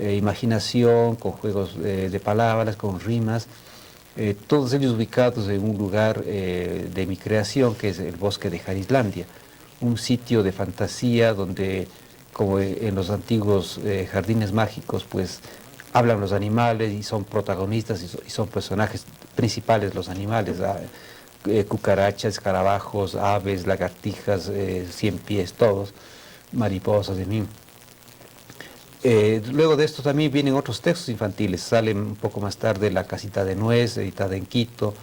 D: imaginación, con juegos de palabras, con rimas, todos ellos ubicados en un lugar de mi creación, que es el bosque de Jarislandia, un sitio de fantasía donde, como en los antiguos jardines mágicos, pues hablan los animales y son protagonistas y son personajes principales los animales, cucarachas, escarabajos, aves, lagartijas, 100 pies, todos, mariposas, en fin. Luego de esto también vienen otros textos infantiles. Salen un poco más tarde La Casita de Nuez, editada en Quito.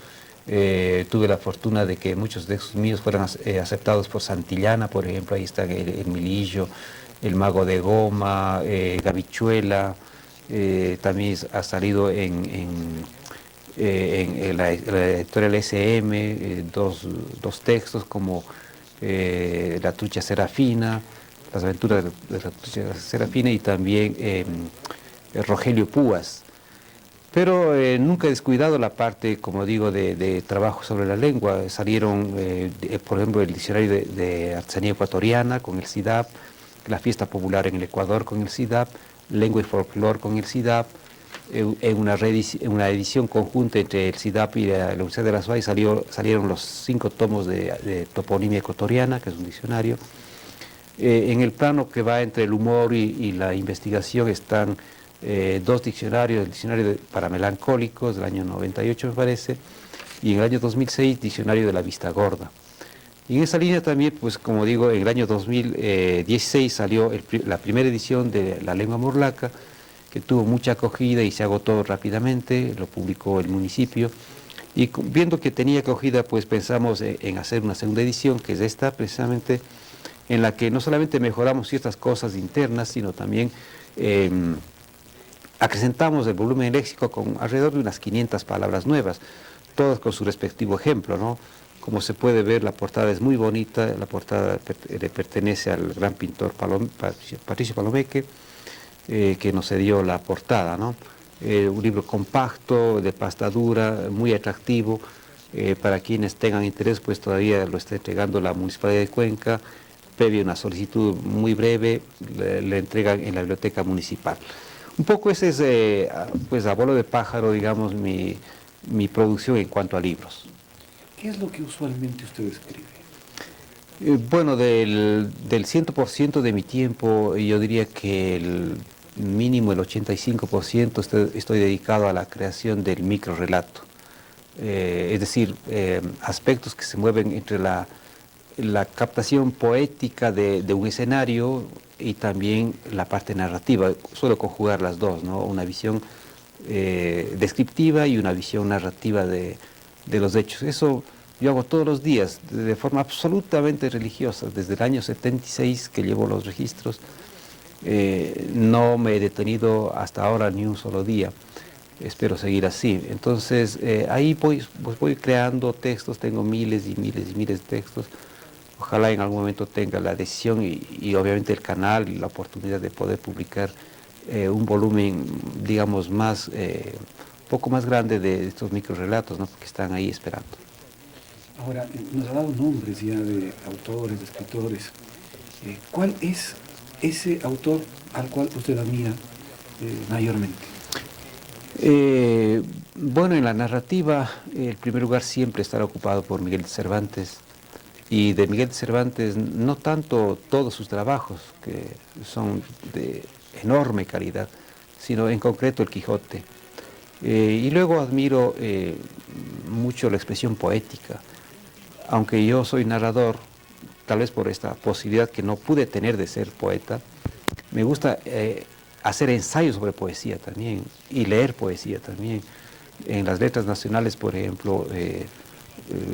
D: Tuve la fortuna de que muchos de esos míos fueran aceptados por Santillana, por ejemplo. Ahí están el Milillo, El Mago de Goma, Gavichuela. También ha salido en la editorial SM dos textos como La Trucha Serafina, Las aventuras de la Trucha Serafina, y también Rogelio Púas. Pero nunca he descuidado la parte, como digo, de trabajo sobre la lengua. Salieron, por ejemplo, el diccionario de artesanía ecuatoriana con el CIDAP, la fiesta popular en el Ecuador con el CIDAP, lengua y folclor con el CIDAP. En una edición conjunta entre el CIDAP y la Universidad de la SUAY salieron los 5 tomos de toponimia ecuatoriana, que es un diccionario. En el plano que va entre el humor y la investigación están 2 diccionarios, el diccionario para melancólicos del año 98 me parece, y en el año 2006 diccionario de la vista gorda. Y en esa línea también, pues como digo, en el año 2016 salió la primera edición de La Lengua Morlaca, que tuvo mucha acogida y se agotó rápidamente, lo publicó el municipio. Y viendo que tenía acogida, pues pensamos en hacer una segunda edición, que es esta precisamente, en la que no solamente mejoramos ciertas cosas internas, sino también acrecentamos el volumen léxico con alrededor de unas 500 palabras nuevas, todas con su respectivo ejemplo, ¿no? Como se puede ver, la portada es muy bonita, la portada le pertenece al gran pintor Patricio Palomeque, que nos cedió la portada, ¿no? Un libro compacto, de pasta dura, muy atractivo, para quienes tengan interés, pues todavía lo está entregando la Municipalidad de Cuenca, previa una solicitud muy breve, le entregan en la biblioteca municipal. Un poco ese es, pues a vuelo de pájaro, digamos, mi producción en cuanto a libros.
C: ¿Qué es lo que usualmente usted escribe?
D: Bueno, del 100% de mi tiempo, yo diría que el mínimo el 85% estoy dedicado a la creación del microrrelato. Es decir, aspectos que se mueven entre la captación poética de un escenario y también la parte narrativa. Suelo conjugar las dos, ¿no? Una visión descriptiva y una visión narrativa de los hechos. Eso yo hago todos los días, de forma absolutamente religiosa. Desde el año 76 que llevo los registros, no me he detenido hasta ahora ni un solo día. Espero seguir así. Entonces, ahí voy creando textos, tengo miles y miles y miles de textos. Ojalá en algún momento tenga la decisión y obviamente el canal y la oportunidad de poder publicar un volumen, digamos, más, poco más grande de estos microrelatos, ¿no? Que están ahí esperando.
C: Ahora, nos ha dado nombres ya de autores, de escritores. ¿Cuál es ese autor al cual usted admira mayormente?
D: Bueno, en la narrativa, el primer lugar siempre estará ocupado por Miguel de Cervantes. Y de Miguel de Cervantes, no tanto todos sus trabajos, que son de enorme calidad, sino en concreto el Quijote. Y luego admiro mucho la expresión poética. Aunque yo soy narrador, tal vez por esta posibilidad que no pude tener de ser poeta, me gusta hacer ensayos sobre poesía también y leer poesía también. En las letras nacionales, por ejemplo,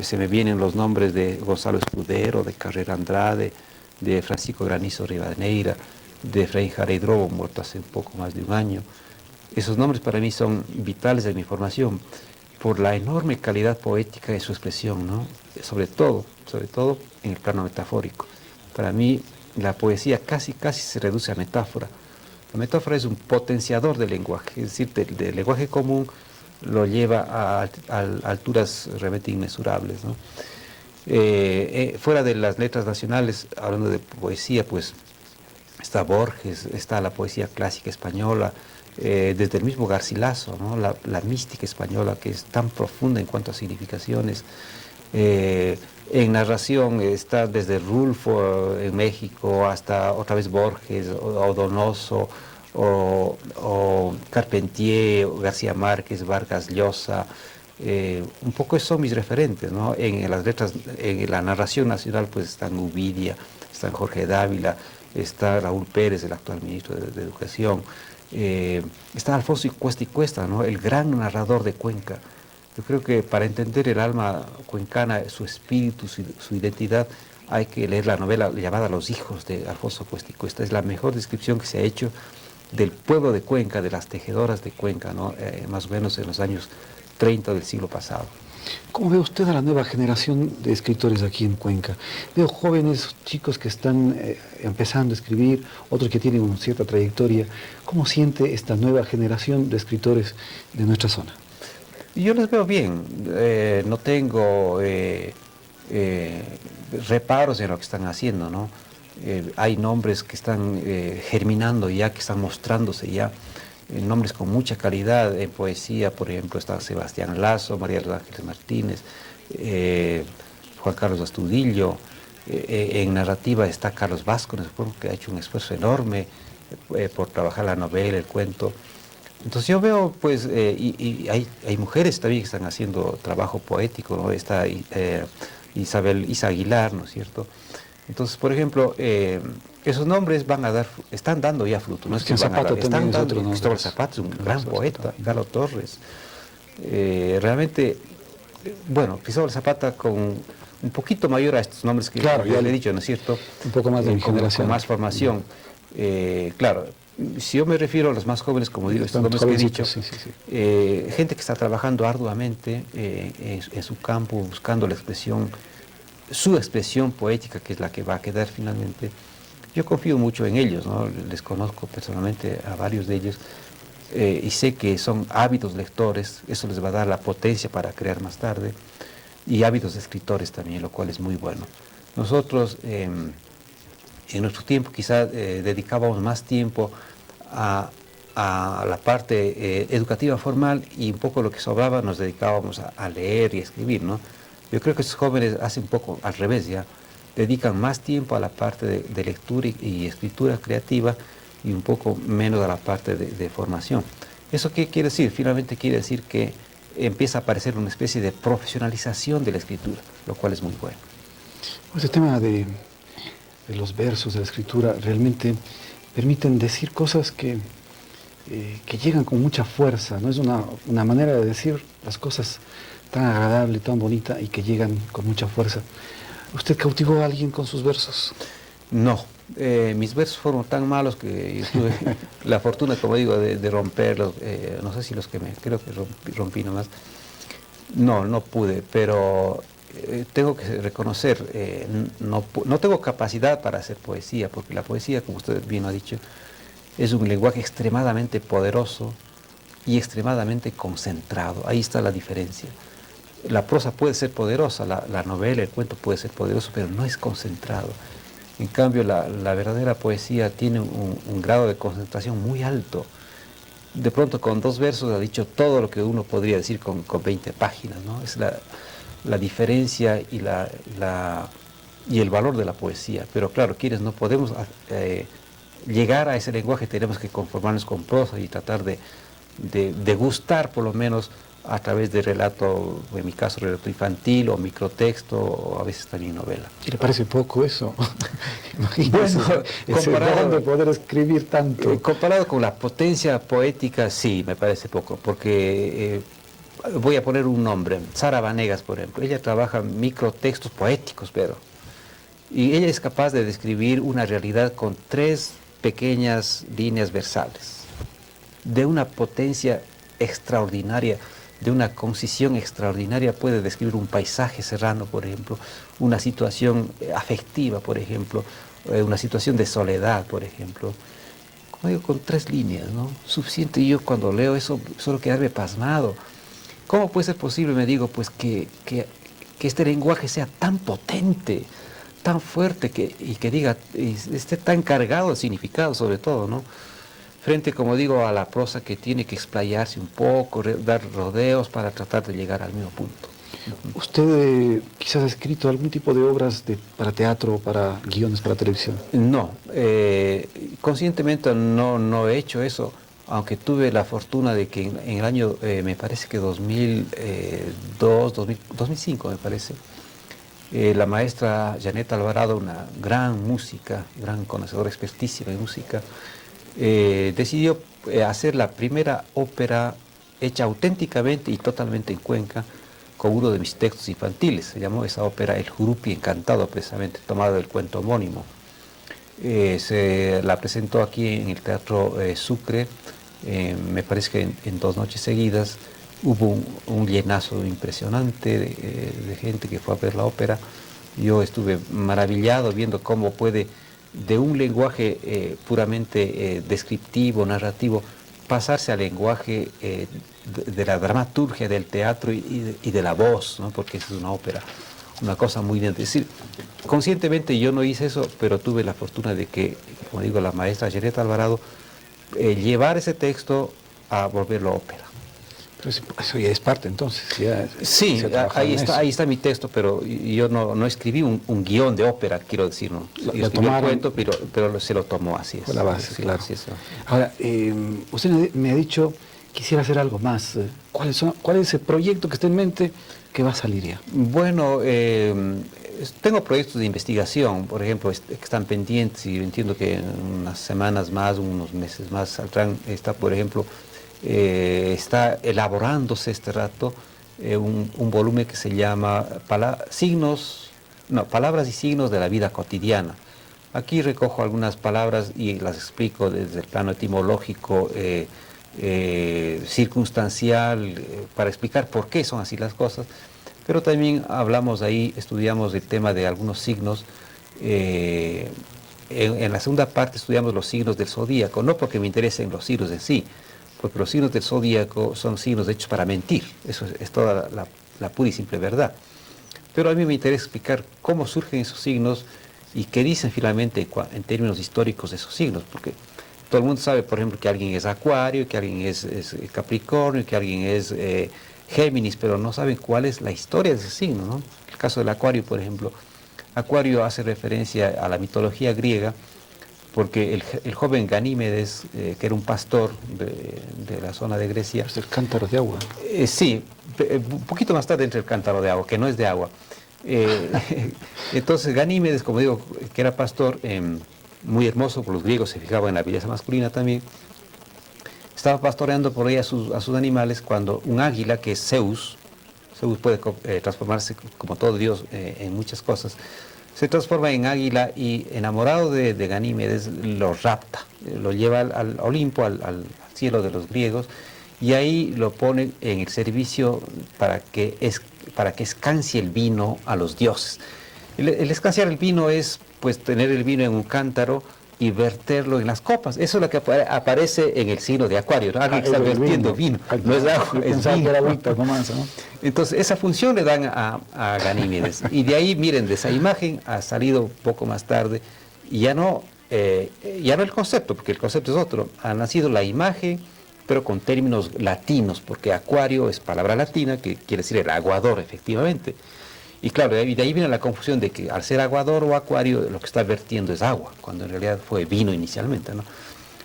D: se me vienen los nombres de Gonzalo Escudero, de Carrera Andrade, de Francisco Granizo Rivadeneira, de Efraín Jara Hidrobo, muerto hace un poco más de un año. Esos nombres para mí son vitales de mi formación, por la enorme calidad poética de su expresión, ¿no? Sobre todo en el plano metafórico. Para mí la poesía casi se reduce a metáfora. La metáfora es un potenciador del lenguaje, es decir, del lenguaje común lo lleva a alturas realmente inmesurables, ¿no? Fuera de las letras nacionales, hablando de poesía, pues está Borges, está la poesía clásica española, desde el mismo Garcilaso, ¿no? La mística española, que es tan profunda en cuanto a significaciones. En narración está desde Rulfo en México hasta otra vez Borges, o Donoso, o Carpentier, o García Márquez, Vargas Llosa. Un poco esos son mis referentes, ¿no? En las letras, en la narración nacional, pues están Uvidia, están Jorge Dávila, está Raúl Pérez, el actual ministro de Educación, está Alfonso Cuesta y Cuesta, ¿no? El gran narrador de Cuenca. Yo creo que para entender el alma cuencana, su espíritu, su identidad, hay que leer la novela llamada Los hijos de Alfonso Cuesta y Cuesta. Es la mejor descripción que se ha hecho del pueblo de Cuenca, de las tejedoras de Cuenca, ¿no? Más o menos en los años 30 del siglo pasado.
C: ¿Cómo ve usted a la nueva generación de escritores aquí en Cuenca? Veo jóvenes, chicos que están empezando a escribir, otros que tienen una cierta trayectoria. ¿Cómo siente esta nueva generación de escritores de nuestra zona?
D: Yo les veo bien, no tengo reparos en lo que están haciendo, ¿no? Hay nombres que están germinando ya, que están mostrándose ya, nombres con mucha calidad en poesía. Por ejemplo, está Sebastián Lazo, María de los Ángeles Martínez, Juan Carlos Astudillo. En narrativa está Carlos Vázquez, que ha hecho un esfuerzo enorme por trabajar la novela, el cuento. Entonces yo veo, pues, y hay mujeres también que están haciendo trabajo poético, ¿no? Está Isabel Isa Aguilar, ¿no es cierto? Entonces, por ejemplo, esos nombres están dando ya fruto, no es que van a dar, están dando. Cristóbal Zapata es un gran poeta, Galo Torres. Realmente, bueno, Cristóbal Zapata con un poquito mayor a estos nombres que ya le he dicho, ¿no es cierto?
C: Un poco más de generación.
D: Con más formación. Claro, si yo me refiero a los más jóvenes, como digo, estos nombres que he dicho, gente que está trabajando arduamente en su campo, buscando la expresión, su expresión poética, que es la que va a quedar finalmente. Yo confío mucho en ellos, ¿no? Les conozco personalmente a varios de ellos y sé que son ávidos lectores, eso les va a dar la potencia para crear más tarde, y ávidos escritores también, lo cual es muy bueno. Nosotros en nuestro tiempo quizás dedicábamos más tiempo a la parte educativa formal, y un poco lo que sobraba nos dedicábamos a leer y a escribir, ¿no? Yo creo que estos jóvenes hacen un poco al revés, ya dedican más tiempo a la parte de lectura y escritura creativa y un poco menos a la parte de formación. ¿Eso qué quiere decir? Finalmente quiere decir que empieza a aparecer una especie de profesionalización de la escritura, lo cual es muy bueno.
C: Este tema de los versos, de la escritura, realmente permiten decir cosas que llegan con mucha fuerza, ¿no? Es una manera de decir las cosas tan agradable, tan bonita, y que llegan con mucha fuerza. ¿Usted cautivó a alguien con sus versos?
D: No, mis versos fueron tan malos que yo tuve la fortuna, como digo, de romperlos. No sé si creo que rompí nomás. No pude, pero tengo que reconocer, no tengo capacidad para hacer poesía, porque la poesía, como usted bien ha dicho, es un lenguaje extremadamente poderoso y extremadamente concentrado. Ahí está la diferencia. La prosa puede ser poderosa, la novela, el cuento puede ser poderoso, pero no es concentrado. En cambio, la verdadera poesía tiene un grado de concentración muy alto. De pronto, con 2 versos ha dicho todo lo que uno podría decir con 20 páginas, ¿no? Es la diferencia y el valor de la poesía. Pero claro, quienes no podemos llegar a ese lenguaje, tenemos que conformarnos con prosa y tratar de gustar, por lo menos, a través de relato, en mi caso relato infantil o microtexto, o a veces también novela.
C: ¿Y le parece poco eso?
D: Bueno,
C: comparado de poder escribir tanto.
D: Comparado con la potencia poética, sí, me parece poco, porque voy a poner un nombre, Sara Vanegas, por ejemplo. Ella trabaja microtextos poéticos, pero y ella es capaz de describir una realidad con 3 pequeñas líneas versales, de una potencia extraordinaria, de una concisión extraordinaria. Puede describir un paisaje serrano, por ejemplo, una situación afectiva, por ejemplo, una situación de soledad, por ejemplo. Como digo, con 3 líneas, ¿no? Suficiente. Y yo cuando leo eso suelo quedarme pasmado. ¿Cómo puede ser posible, me digo, pues que este lenguaje sea tan potente, tan fuerte, y que diga, esté tan cargado de significado, sobre todo, ¿no? Frente, como digo, a la prosa que tiene que explayarse un poco, dar rodeos para tratar de llegar al mismo punto.
C: ¿Usted quizás ha escrito algún tipo de obras para teatro o para guiones para televisión?
D: No, conscientemente no he hecho eso, aunque tuve la fortuna de que en el año, me parece que 2005, me parece, la maestra Janet Alvarado, una gran música, gran conocedora expertísima de música, decidió hacer la primera ópera hecha auténticamente y totalmente en Cuenca con uno de mis textos infantiles. Se llamó esa ópera El Jurupi Encantado, precisamente tomada del cuento homónimo. Se la presentó aquí en el Teatro Sucre, me parece que en 2 noches seguidas. Hubo un llenazo impresionante de gente que fue a ver la ópera. Yo estuve maravillado viendo cómo puede, de un lenguaje puramente descriptivo, narrativo, pasarse al lenguaje de la dramaturgia del teatro y de la voz, ¿no? Porque es una ópera, una cosa muy bien. Es decir, conscientemente yo no hice eso, pero tuve la fortuna de que, como digo, la maestra Janet Alvarado, llevar ese texto a volverlo ópera.
C: Pero eso ya es parte, entonces.
D: Sí, ahí está mi texto, pero yo no escribí un guión de ópera, quiero decir, ¿no? Yo escribí un cuento, pero se lo tomó, así es.
C: Fue la base,
D: sí,
C: claro.
D: Así es.
C: Ahora, usted me ha dicho quisiera hacer algo más. ¿Cuál es ese proyecto que está en mente que va a salir ya?
D: Bueno, tengo proyectos de investigación, por ejemplo, que están pendientes y entiendo que en unas semanas más, unos meses más saldrán. Está, por ejemplo, está elaborándose este rato un volumen que se llama Palabras y signos de la vida cotidiana. Aquí recojo algunas palabras y las explico desde el plano etimológico, circunstancial, para explicar por qué son así las cosas, pero también estudiamos el tema de algunos signos. En la segunda parte estudiamos los signos del zodíaco, no porque me interesen los signos en sí, porque los signos del zodíaco son signos hechos para mentir, eso es toda la pura y simple verdad. Pero a mí me interesa explicar cómo surgen esos signos y qué dicen finalmente en términos históricos de esos signos, porque todo el mundo sabe, por ejemplo, que alguien es Acuario, que alguien es Capricornio, que alguien es Géminis, pero no saben cuál es la historia de ese signo, ¿no? El caso del Acuario, por ejemplo, Acuario hace referencia a la mitología griega, porque el joven Ganímedes, que era un pastor de la zona de Grecia...
C: Es el cántaro de agua.
D: Sí, un poquito más tarde entra el cántaro de agua, que no es de agua. Entonces Ganímedes, como digo, que era pastor, muy hermoso, por los griegos se fijaban en la belleza masculina también, estaba pastoreando por ahí a sus animales cuando un águila, que es Zeus puede transformarse como todo Dios en muchas cosas, se transforma en águila y, enamorado de Ganímedes, lo rapta, lo lleva al Olimpo, al cielo de los griegos, y ahí lo pone en el servicio para que escancie el vino a los dioses. El escanciar el vino es, pues, tener el vino en un cántaro y verterlo en las copas. Eso es lo que aparece en el signo de Acuario, ¿no? Alguien que está vertiendo vino. No es agua, es vino. Entonces, esa función le dan a Ganímedes. Y de ahí, miren, de esa imagen ha salido poco más tarde, y ya no el concepto, porque el concepto es otro. Ha nacido la imagen, pero con términos latinos, porque Acuario es palabra latina, que quiere decir el aguador, efectivamente. Y claro, de ahí viene la confusión de que al ser aguador o acuario, lo que está vertiendo es agua, cuando en realidad fue vino inicialmente, ¿no?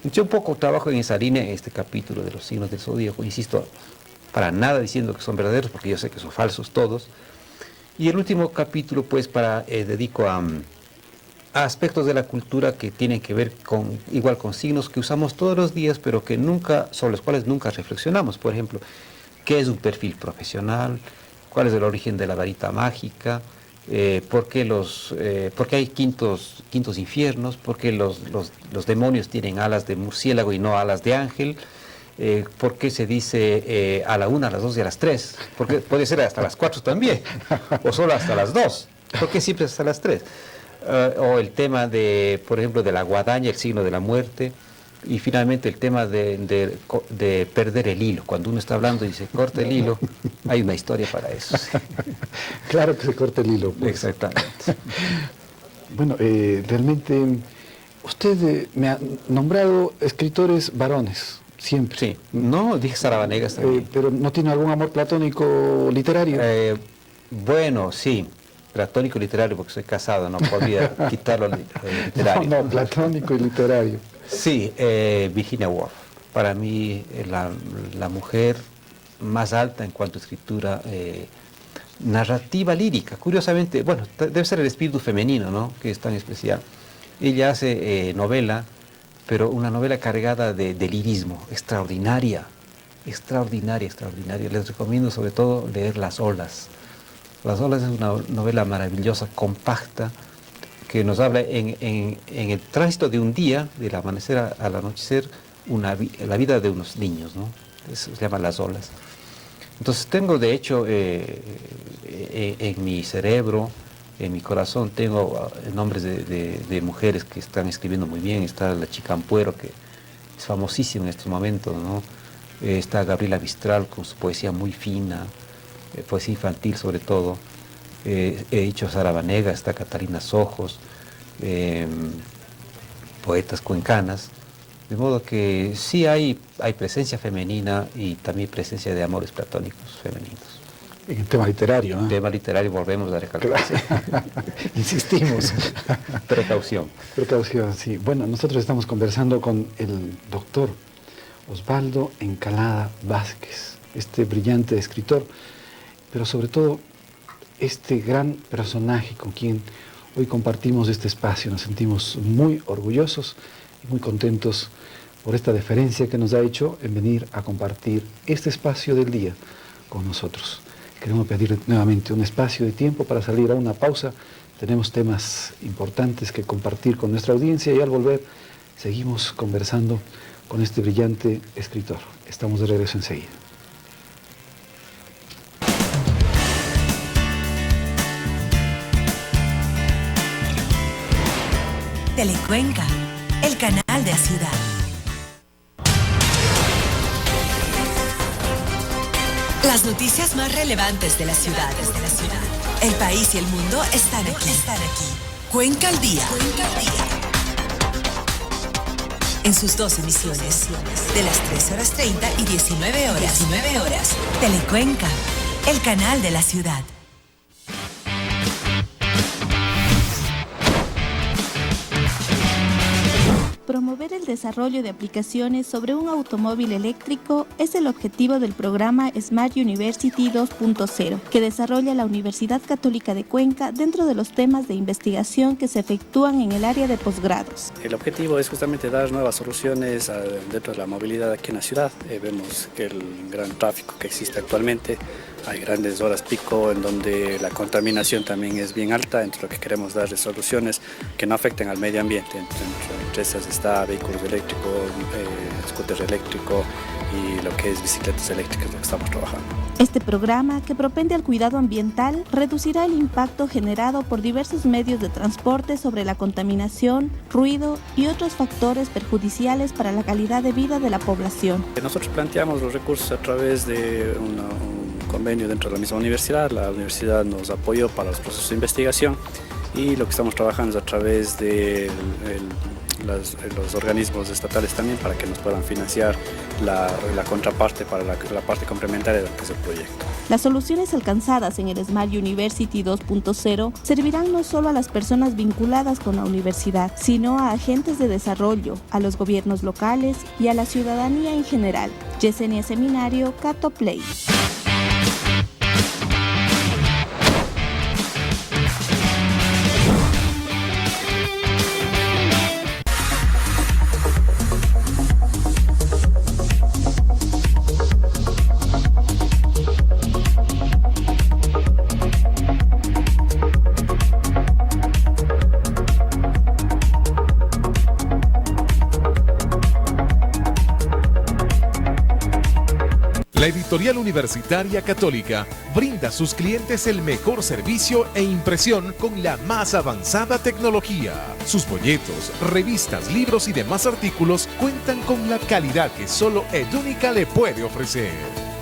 D: Yo un poco trabajo en esa línea, en este capítulo de los signos del zodíaco, insisto, para nada diciendo que son verdaderos, porque yo sé que son falsos todos. Y el último capítulo, pues, dedico a aspectos de la cultura que tienen que ver igual con signos que usamos todos los días, pero que sobre los cuales nunca reflexionamos. Por ejemplo, ¿qué es un perfil profesional? ¿Cuál es el origen de la varita mágica? ¿Por qué hay quintos infiernos? ¿Por qué los demonios tienen alas de murciélago y no alas de ángel? ¿Por qué se dice a la 1, a las 2 y a las 3? Porque puede ser hasta las 4 también, o solo hasta las 2. ¿Por qué siempre hasta las 3? O el tema por ejemplo, de la guadaña, el signo de la muerte. Y finalmente el tema de perder el hilo. Cuando uno está hablando y se corta el hilo, hay una historia para eso. Sí.
C: Claro que se corta el hilo. Pues.
D: Exactamente.
C: Bueno, realmente usted me ha nombrado escritores varones, siempre.
D: Sí, no, dije Sarabanegas también.
C: Pero ¿no tiene algún amor platónico literario?
D: Bueno, sí. Platónico y literario, porque soy casado, no podría quitarlo literario.
C: No, platónico y literario.
D: Sí, Virginia Woolf. Para mí, la mujer más alta en cuanto a escritura narrativa lírica. Curiosamente, bueno, debe ser el espíritu femenino, ¿no?, que es tan especial. Ella hace novela, pero una novela cargada de lirismo, extraordinaria. Les recomiendo sobre todo leer Las Olas. Las Olas es una novela maravillosa, compacta, que nos habla en el tránsito de un día, del amanecer al anochecer, la vida de unos niños, ¿no? Eso se llama Las Olas. Entonces tengo, de hecho, en mi cerebro, en mi corazón, tengo nombres de mujeres que están escribiendo muy bien. Está la chica Ampuero, que es famosísima en estos momentos, ¿no? Está Gabriela Mistral con su poesía muy fina, poesía infantil sobre todo. He dicho Sarabanegas, está Catalina Sojos, poetas cuencanas, de modo que sí hay presencia femenina y también presencia de amores platónicos femeninos.
C: En el tema literario, ¿no?
D: En el tema literario volvemos a recalcar.
C: Insistimos.
D: Precaución.
C: Precaución, sí. Bueno, nosotros estamos conversando con el doctor Osvaldo Encalada Vázquez, este brillante escritor, pero sobre todo este gran personaje con quien hoy compartimos este espacio. Nos sentimos muy orgullosos y muy contentos por esta deferencia que nos ha hecho en venir a compartir este espacio del día con nosotros. Queremos pedir nuevamente un espacio de tiempo para salir a una pausa. Tenemos temas importantes que compartir con nuestra audiencia y al volver seguimos conversando con este brillante escritor. Estamos de regreso enseguida.
B: Telecuenca, el canal de la ciudad. Las noticias más relevantes de la ciudad. El país y el mundo están aquí. Cuenca al día. En sus 2 emisiones, de las 13:30 y 19 horas. Telecuenca, el canal de la ciudad.
L: Promover el desarrollo de aplicaciones sobre un automóvil eléctrico es el objetivo del programa Smart University 2.0, que desarrolla la Universidad Católica de Cuenca dentro de los temas de investigación que se efectúan en el área de posgrados.
M: El objetivo es justamente dar nuevas soluciones dentro de la movilidad aquí en la ciudad. Vemos que el gran tráfico que existe actualmente, hay grandes horas pico en donde la contaminación también es bien alta, entre lo que queremos dar soluciones que no afecten al medio ambiente. Entre esas está vehículos eléctricos, scooters eléctricos y lo que es bicicletas eléctricas, lo que estamos trabajando.
L: Este programa, que propende al cuidado ambiental, reducirá el impacto generado por diversos medios de transporte sobre la contaminación, ruido y otros factores perjudiciales para la calidad de vida de la población.
M: Nosotros planteamos los recursos a través de un convenio dentro de la misma universidad. La universidad nos apoyó para los procesos de investigación y lo que estamos trabajando es a través de los organismos estatales también para que nos puedan financiar la contraparte para la parte complementaria de lo que es el proyecto.
L: Las soluciones alcanzadas en el Smart University 2.0 servirán no solo a las personas vinculadas con la universidad, sino a agentes de desarrollo, a los gobiernos locales y a la ciudadanía en general. Yesenia Seminario, Cato Play.
N: La Editorial Universitaria Católica brinda a sus clientes el mejor servicio e impresión con la más avanzada tecnología. Sus folletos, revistas, libros y demás artículos cuentan con la calidad que solo Edúnica le puede ofrecer.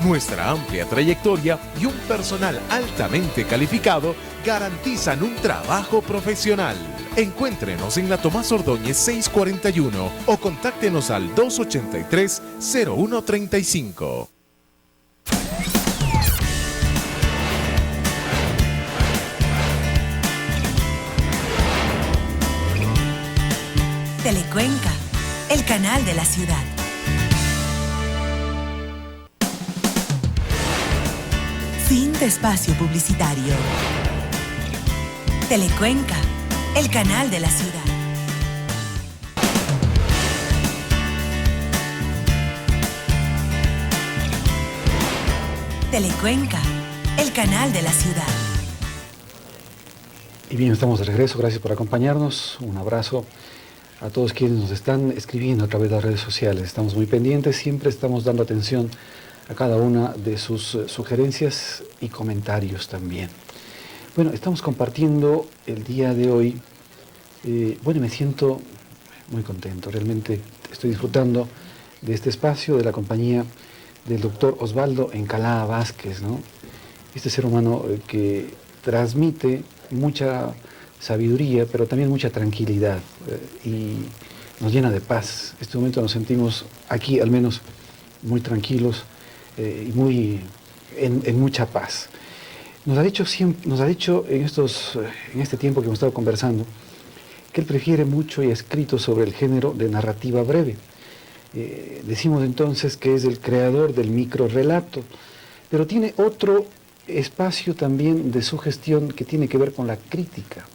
N: Nuestra amplia trayectoria y un personal altamente calificado garantizan un trabajo profesional. Encuéntrenos en la Tomás Ordóñez 641 o contáctenos al 283-0135.
B: Telecuenca, el canal de la ciudad. Fin de espacio publicitario. Telecuenca, el canal de la ciudad. Telecuenca, el canal de la ciudad.
C: Y bien, estamos de regreso. Gracias por acompañarnos. Un abrazo a todos quienes nos están escribiendo a través de las redes sociales. Estamos muy pendientes, siempre estamos dando atención a cada una de sus sugerencias y comentarios también. Bueno, estamos compartiendo el día de hoy. Bueno, me siento muy contento. Realmente estoy disfrutando de este espacio, de la compañía del doctor Osvaldo Encalada Vázquez, ¿no? Este ser humano que transmite mucha sabiduría, pero también mucha tranquilidad y nos llena de paz. En este momento nos sentimos aquí, al menos, muy tranquilos y en mucha paz. Nos ha dicho en este tiempo que hemos estado conversando que él prefiere mucho y ha escrito sobre el género de narrativa breve. Decimos entonces que es el creador del microrrelato, pero tiene otro espacio también de su gestión que tiene que ver con la crítica.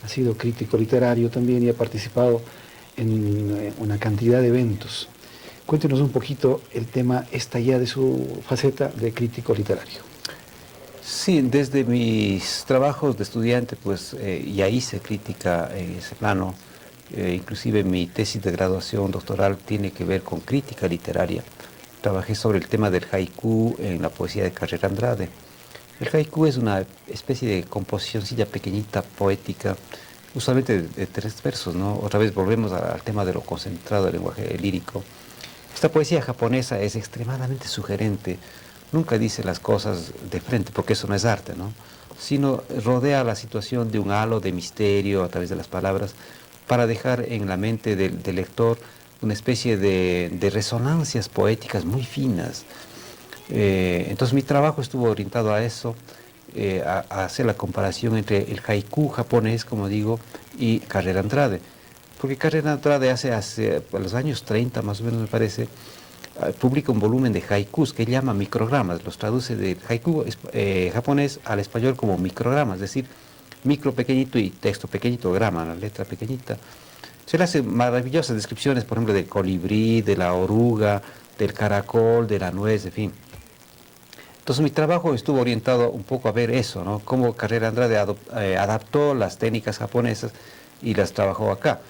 C: Ha sido crítico literario también y ha participado en una cantidad de eventos. Cuéntenos un poquito el tema esta ya de su faceta de crítico literario.
D: Sí, desde mis trabajos de estudiante, pues ya hice crítica en ese plano. Inclusive mi tesis de graduación doctoral tiene que ver con crítica literaria. Trabajé sobre el tema del haiku en la poesía de Carrera Andrade. El haiku es una especie de composicióncilla pequeñita, poética, usualmente de 3 versos, ¿no? Otra vez volvemos al tema de lo concentrado del lenguaje lírico. Esta poesía japonesa es extremadamente sugerente, nunca dice las cosas de frente, porque eso no es arte, ¿no? Sino rodea la situación de un halo de misterio a través de las palabras, para dejar en la mente del lector una especie de resonancias poéticas muy finas. Entonces mi trabajo estuvo orientado a eso, a hacer la comparación entre el haiku japonés, como digo, y Carrera Andrade. Porque Carrera Andrade hace a los años 30 más o menos me parece, publica un volumen de haikus que llama microgramas, los traduce del haiku japonés al español como microgramas, es decir, micro pequeñito y texto pequeñito, grama, la letra pequeñita. Se le hace maravillosas descripciones, por ejemplo, del colibrí, de la oruga, del caracol, de la nuez, en fin. Entonces mi trabajo estuvo orientado un poco a ver eso, ¿no? Cómo Carrera Andrade adaptó las técnicas japonesas y las trabajó acá.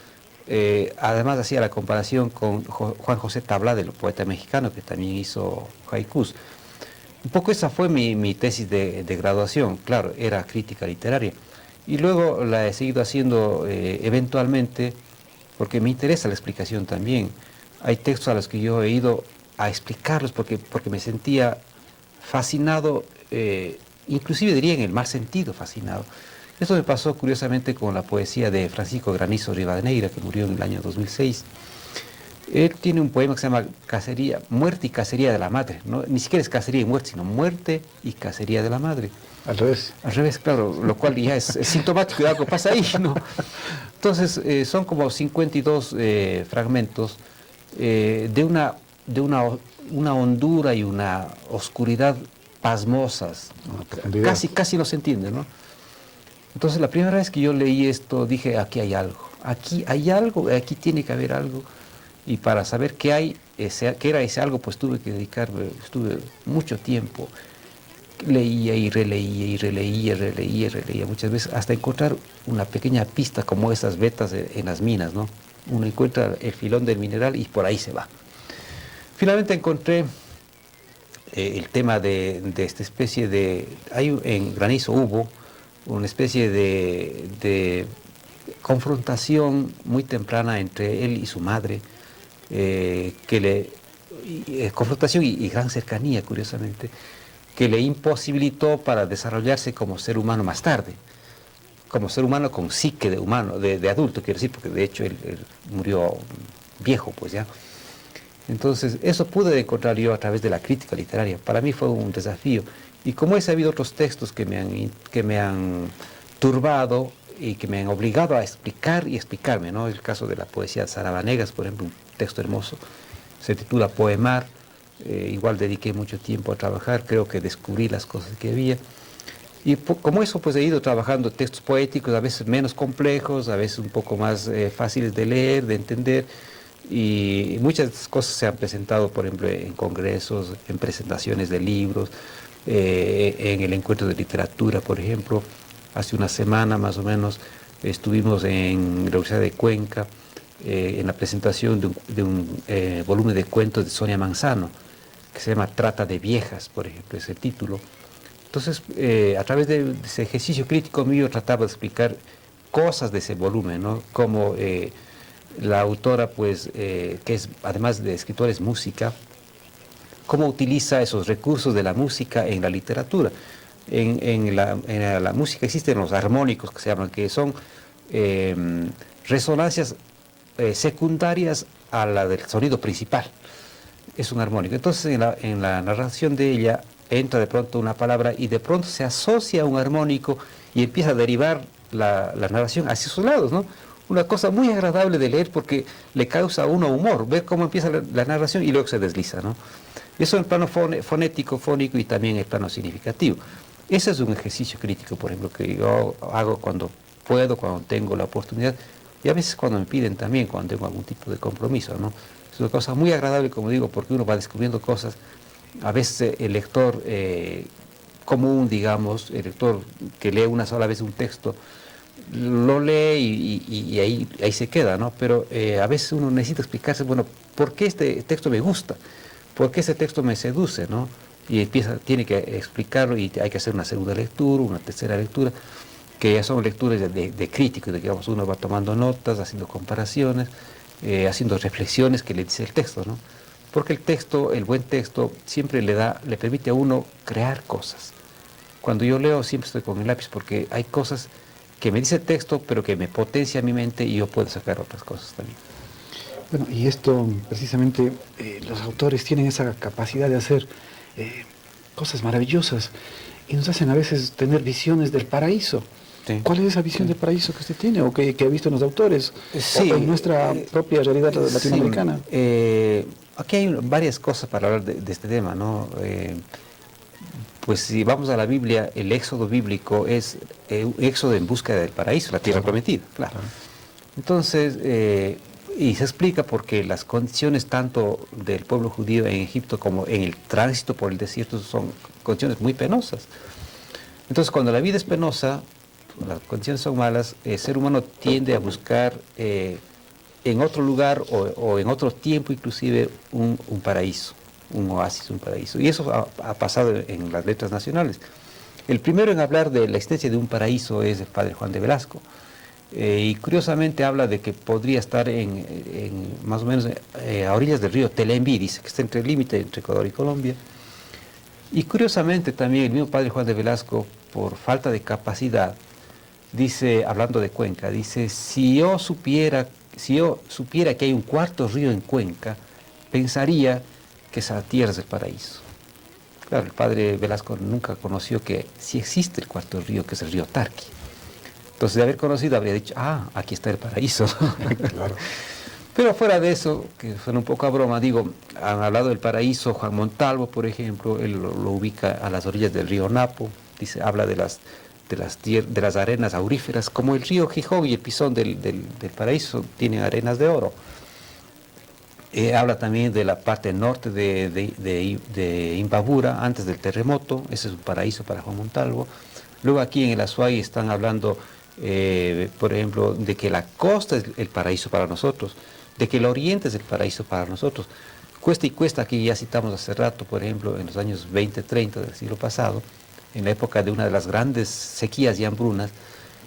D: Además hacía la comparación con Juan José Tablada, el poeta mexicano, que también hizo haikus. Un poco esa fue mi tesis de graduación, claro, era crítica literaria. Y luego la he seguido haciendo eventualmente, porque me interesa la explicación también. Hay textos a los que yo he ido a explicarlos porque me sentía fascinado, inclusive diría en el mal sentido fascinado. Esto me pasó curiosamente con la poesía de Francisco Granizo Rivadeneira, que murió en el año 2006. Él tiene un poema que se llama Cacería, Muerte y Cacería de la Madre, ¿no? Ni siquiera es cacería y muerte, sino muerte y cacería de la madre.
C: Al revés. Al
D: revés, claro, lo cual ya es sintomático de algo pasa ahí, ¿no? Entonces, son como 52 fragmentos de una hondura y una oscuridad pasmosas, ¿no? Casi no se entiende, ¿no? Entonces, la primera vez que yo leí esto, dije, aquí hay algo, aquí tiene que haber algo. Y para saber qué era ese algo, pues estuve mucho tiempo. Leía y releía muchas veces, hasta encontrar una pequeña pista como esas vetas en las minas, ¿no? Uno encuentra el filón del mineral y por ahí se va. Finalmente encontré el tema de esta especie de... en Granizo hubo una especie de confrontación muy temprana entre él y su madre, confrontación y gran cercanía, curiosamente, que le imposibilitó para desarrollarse como ser humano más tarde, como ser humano con psique de humano, de adulto, quiero decir, porque de hecho él murió viejo, pues ya. Entonces, eso pude encontrar yo a través de la crítica literaria. Para mí fue un desafío. Y como he sabido otros textos que me han turbado y que me han obligado a explicar y explicarme, ¿no? El caso de la poesía de Sara Vanegas, por ejemplo, un texto hermoso, se titula Poemar. Igual dediqué mucho tiempo a trabajar, creo que descubrí las cosas que había. Y como eso, pues he ido trabajando textos poéticos, a veces menos complejos, a veces un poco más fáciles de leer, de entender. Y muchas cosas se han presentado, por ejemplo, en congresos, en presentaciones de libros, en el encuentro de literatura, por ejemplo. Hace una semana más o menos estuvimos en la Universidad de Cuenca en la presentación de un volumen de cuentos de Sonia Manzano, que se llama Trata de Viejas, por ejemplo, es el título. Entonces, a través de ese ejercicio crítico mío trataba de explicar cosas de ese volumen, ¿no? Como la autora, pues, que es, además de escritora, es música, cómo utiliza esos recursos de la música en la literatura. En la música existen los armónicos, que se llaman, que son resonancias secundarias a la del sonido principal. Es un armónico. Entonces, en la narración de ella entra de pronto una palabra y de pronto se asocia a un armónico y empieza a derivar la narración hacia sus lados, ¿no? una cosa muy agradable de leer porque le causa a uno humor, ver cómo empieza la narración y luego se desliza, ¿no? Eso en el plano fonético, fónico y también en el plano significativo. Ese es un ejercicio crítico, por ejemplo, que yo hago cuando puedo, cuando tengo la oportunidad, y a veces cuando me piden también, cuando tengo algún tipo de compromiso, ¿no? Es una cosa muy agradable, como digo, porque uno va descubriendo cosas. A veces el lector común, digamos, el lector que lee una sola vez un texto, lo lee y ahí se queda, ¿no? Pero a veces uno necesita explicarse, bueno, ¿por qué este texto me gusta? ¿Por qué ese texto me seduce, no? Y tiene que explicarlo y hay que hacer una segunda lectura, una tercera lectura, que ya son lecturas de crítico, digamos, uno va tomando notas, haciendo comparaciones, haciendo reflexiones que le dice el texto, ¿no? Porque el texto, el buen texto, siempre le permite a uno crear cosas. Cuando yo leo siempre estoy con el lápiz porque hay cosas que me dice el texto, pero que me potencia mi mente y yo puedo sacar otras cosas también.
C: Bueno, y esto precisamente los autores tienen esa capacidad de hacer cosas maravillosas y nos hacen a veces tener visiones del paraíso. Sí. ¿Cuál es esa visión del paraíso que usted tiene o que ha visto en los autores
D: sí,
C: o en nuestra propia realidad latinoamericana?
D: Sí, aquí hay varias cosas para hablar de este tema, ¿no? Pues si vamos a la Biblia, el éxodo bíblico es éxodo en búsqueda del paraíso, la tierra prometida, claro. Entonces, y se explica porque las condiciones tanto del pueblo judío en Egipto como en el tránsito por el desierto son condiciones muy penosas. Entonces, cuando la vida es penosa, las condiciones son malas, el ser humano tiende a buscar en otro lugar o en otro tiempo inclusive un paraíso, un oasis, un paraíso. Y eso ha pasado en las letras nacionales. El primero en hablar de la existencia de un paraíso es el padre Juan de Velasco. Y curiosamente habla de que podría estar más o menos a orillas del río Telembí, dice que está entre el límite entre Ecuador y Colombia. Y curiosamente también el mismo padre Juan de Velasco, por falta de capacidad, dice, hablando de Cuenca, dice, si yo supiera que hay un cuarto río en Cuenca, pensaría que esa tierra es el paraíso. Claro, el padre Velasco nunca conoció que sí existe el cuarto río, que es el río Tarqui. Entonces, de haber conocido, habría dicho, aquí está el paraíso. Claro. Pero fuera de eso, que suena un poco a broma, digo, han hablado del paraíso, Juan Montalvo, por ejemplo, él lo ubica a las orillas del río Napo, dice, habla de las arenas auríferas, como el río Gijón y el Pisón del paraíso tienen arenas de oro. Habla también de la parte norte de Imbabura, antes del terremoto, ese es un paraíso para Juan Montalvo. Luego aquí en el Azuay están hablando, por ejemplo, de que la costa es el paraíso para nosotros, de que el oriente es el paraíso para nosotros. Cuesta y Cuesta, aquí ya citamos hace rato, por ejemplo, en los años 20-30 del siglo pasado, en la época de una de las grandes sequías y hambrunas,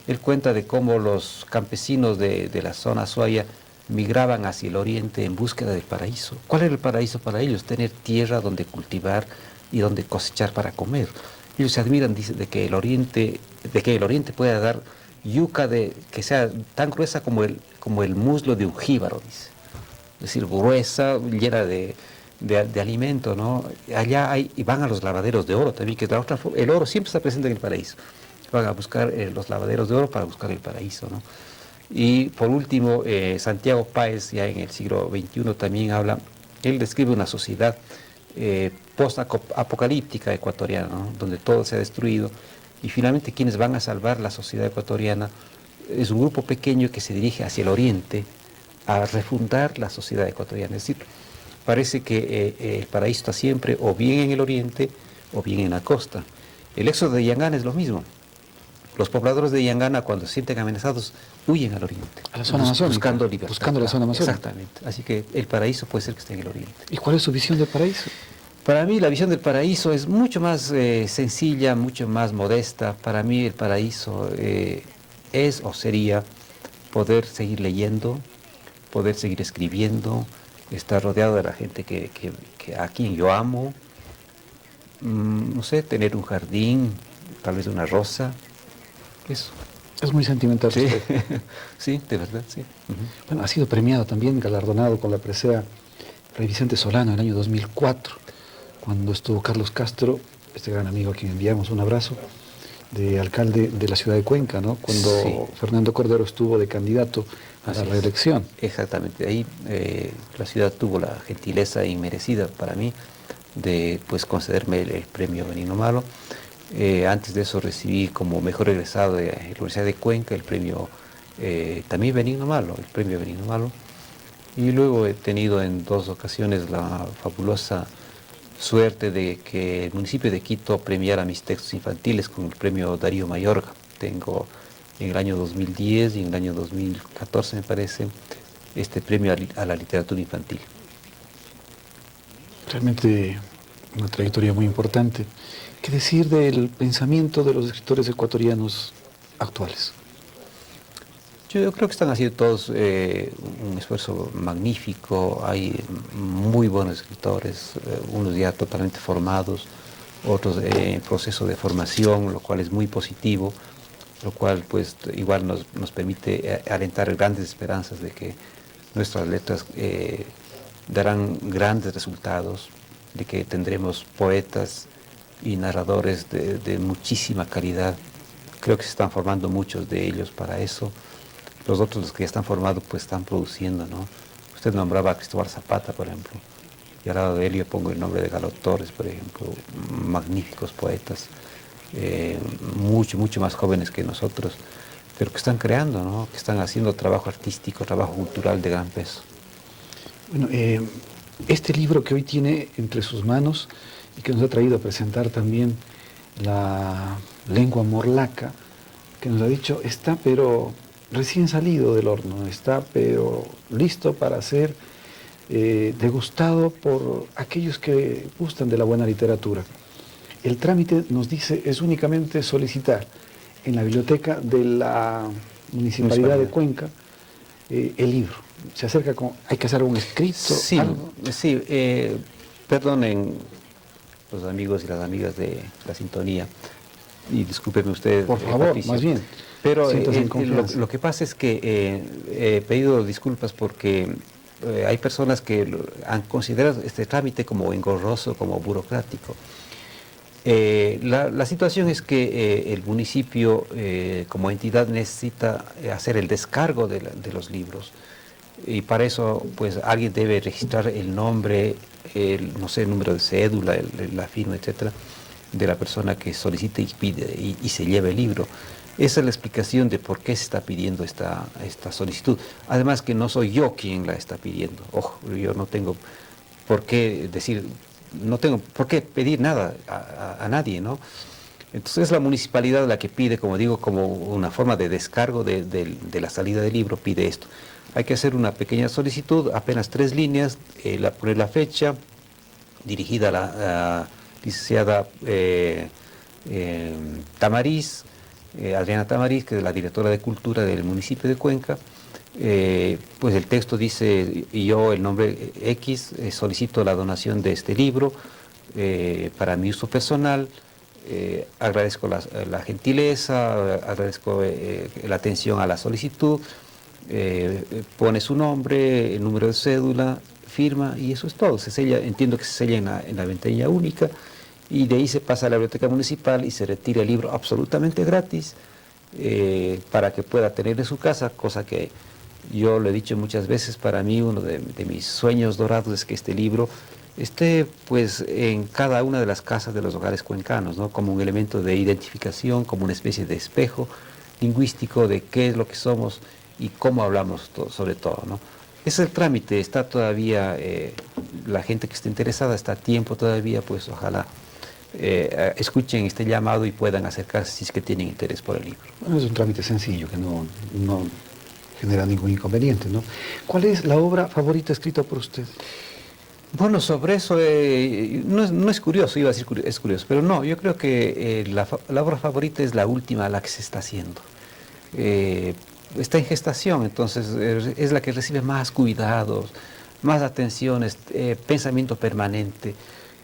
D: él cuenta de cómo los campesinos de la zona azuaya migraban hacia el oriente en búsqueda del paraíso. ¿Cuál era el paraíso para ellos? Tener tierra donde cultivar y donde cosechar para comer. Ellos se admiran, dice, de que el oriente pueda dar yuca que sea tan gruesa como el muslo de un jíbaro, dice. Es decir, gruesa, llena de alimento, ¿no? Allá y van a los lavaderos de oro también, que es la otra forma. El oro siempre está presente en el paraíso. Van a buscar los lavaderos de oro para buscar el paraíso, ¿no? Y por último, Santiago Páez, ya en el siglo XXI también habla, él describe una sociedad post-apocalíptica ecuatoriana, ¿no? Donde todo se ha destruido y finalmente quienes van a salvar la sociedad ecuatoriana es un grupo pequeño que se dirige hacia el oriente a refundar la sociedad ecuatoriana. Es decir, parece que el paraíso está siempre o bien en el oriente o bien en la costa. El éxodo de Yangana es lo mismo. Los pobladores de Yangana, cuando se sienten amenazados, huyen al oriente.
C: A la zona amazónica.
D: Buscando libertad.
C: Buscando la zona amazónica.
D: Exactamente. Así que el paraíso puede ser que esté en el oriente.
C: ¿Y cuál es su visión del paraíso?
D: Para mí la visión del paraíso es mucho más sencilla, mucho más modesta. Para mí el paraíso es o sería poder seguir leyendo, poder seguir escribiendo, estar rodeado de la gente a quien yo amo, no sé, tener un jardín, tal vez una rosa, eso.
C: Es muy sentimental.
D: Sí, sí, de verdad, sí.
C: Bueno, ha sido premiado también, galardonado con la presea Fray Vicente Solano en el año 2004, cuando estuvo Carlos Castro, este gran amigo a quien enviamos un abrazo, de alcalde de la ciudad de Cuenca, ¿no? Cuando
D: Sí.
C: Fernando Cordero estuvo de candidato a la reelección.
D: Exactamente, ahí la ciudad tuvo la gentileza inmerecida para mí de pues concederme el premio Benigno Malo. Antes de eso recibí como mejor egresado de la Universidad de Cuenca el premio también Benigno Malo, el premio Benigno Malo. Y luego he tenido en 2 ocasiones la fabulosa suerte de que el municipio de Quito premiara mis textos infantiles con el premio Darío Mayorga. Tengo en el año 2010 y en el año 2014, me parece, este premio a la literatura infantil.
C: Realmente una trayectoria muy importante. ¿Qué decir del pensamiento de los escritores ecuatorianos actuales?
D: Yo creo que están haciendo todos un esfuerzo magnífico. Hay muy buenos escritores, unos ya totalmente formados, otros en proceso de formación, lo cual es muy positivo, lo cual pues igual nos permite alentar grandes esperanzas de que nuestras letras darán grandes resultados, de que tendremos poetas y narradores de muchísima calidad. Creo que se están formando muchos de ellos para eso. Los otros, los que ya están formados, pues están produciendo, ¿no? Usted nombraba a Cristóbal Zapata, por ejemplo, y al lado de él yo pongo el nombre de Galo Torres, por ejemplo, magníficos poetas, mucho más jóvenes que nosotros, pero que están creando, ¿no? Que están haciendo trabajo artístico, trabajo cultural de gran peso.
C: Bueno, este libro que hoy tiene entre sus manos y que nos ha traído a presentar también la lengua morlaca, que nos ha dicho, está pero recién salido del horno, está pero listo para ser degustado por aquellos que gustan de la buena literatura. El trámite, nos dice, es únicamente solicitar en la biblioteca de la Municipalidad de Cuenca el libro. Se acerca con, hay que hacer un escrito.
D: Sí,
C: algo.
D: sí, perdonen los amigos y las amigas de la sintonía, y discúlpenme ustedes.
C: Por favor,
D: Patricio,
C: más bien.
D: Pero
C: lo
D: que pasa es que he pedido disculpas porque hay personas que han considerado este trámite como engorroso, como burocrático. La situación es que el municipio como entidad necesita hacer el descargo de los libros, y para eso pues alguien debe registrar el nombre, no sé, el número de cédula, la firma, etcétera, de la persona que solicita y pide y se lleva el libro. Esa es la explicación de por qué se está pidiendo esta solicitud. Además que no soy yo quien la está pidiendo. Ojo, yo no tengo por qué decir, no tengo por qué pedir nada a nadie, ¿no? Entonces es la municipalidad la que pide, como digo, como una forma de descargo de la salida del libro, pide esto. Hay que hacer una pequeña solicitud, apenas 3 líneas, poner la fecha, dirigida a la licenciada Tamariz, Adriana Tamariz, que es la directora de Cultura del municipio de Cuenca. Pues el texto dice, y yo, el nombre X, solicito la donación de este libro para mi uso personal. Agradezco la gentileza, agradezco la atención a la solicitud. Pone su nombre, el número de cédula, firma, y eso es todo. Se sella, entiendo que se sella en la ventanilla única, y de ahí se pasa a la biblioteca municipal y se retira el libro absolutamente gratis para que pueda tener en su casa, cosa que yo lo he dicho muchas veces. Para mí uno de mis sueños dorados es que este libro esté pues en cada una de las casas de los hogares cuencanos, ¿no? Como un elemento de identificación, como una especie de espejo lingüístico de qué es lo que somos y cómo hablamos sobre todo, ¿no? Ese es el trámite, está todavía, la gente que esté interesada está a tiempo todavía, pues ojalá escuchen este llamado y puedan acercarse si es que tienen interés por el libro.
C: Bueno, es un trámite sencillo que no genera ningún inconveniente, ¿no? ¿Cuál es la obra favorita escrita por usted?
D: Bueno, sobre eso no es curioso, iba a decir es curioso, pero no, yo creo que la obra favorita es la última, la que se está haciendo. Está en gestación, entonces es la que recibe más cuidados, más atenciones, pensamiento permanente.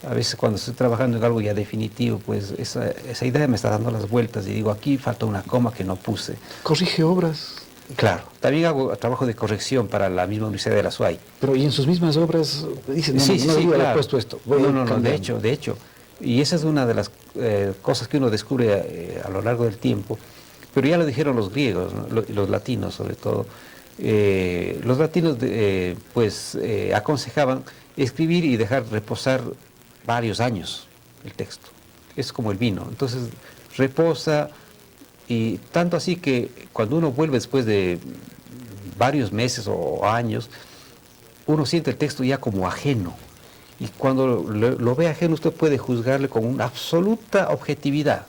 D: A veces cuando estoy trabajando en algo ya definitivo, pues esa idea me está dando las vueltas y digo, aquí falta una coma que no puse.
C: ¿Corrige obras?
D: Claro, también hago trabajo de corrección para la misma Universidad de la SUAY.
C: Pero y en sus mismas obras dicen, no,
D: sí,
C: no
D: claro.
C: he puesto esto.
D: No, de hecho, Y esa es una de las cosas que uno descubre a lo largo del tiempo. Pero ya lo dijeron los griegos, ¿no? Los latinos sobre todo. Los latinos aconsejaban escribir y dejar reposar varios años el texto. Es como el vino. Entonces reposa, y tanto así que cuando uno vuelve después de varios meses o años, uno siente el texto ya como ajeno. Y cuando lo ve ajeno, usted puede juzgarle con una absoluta objetividad.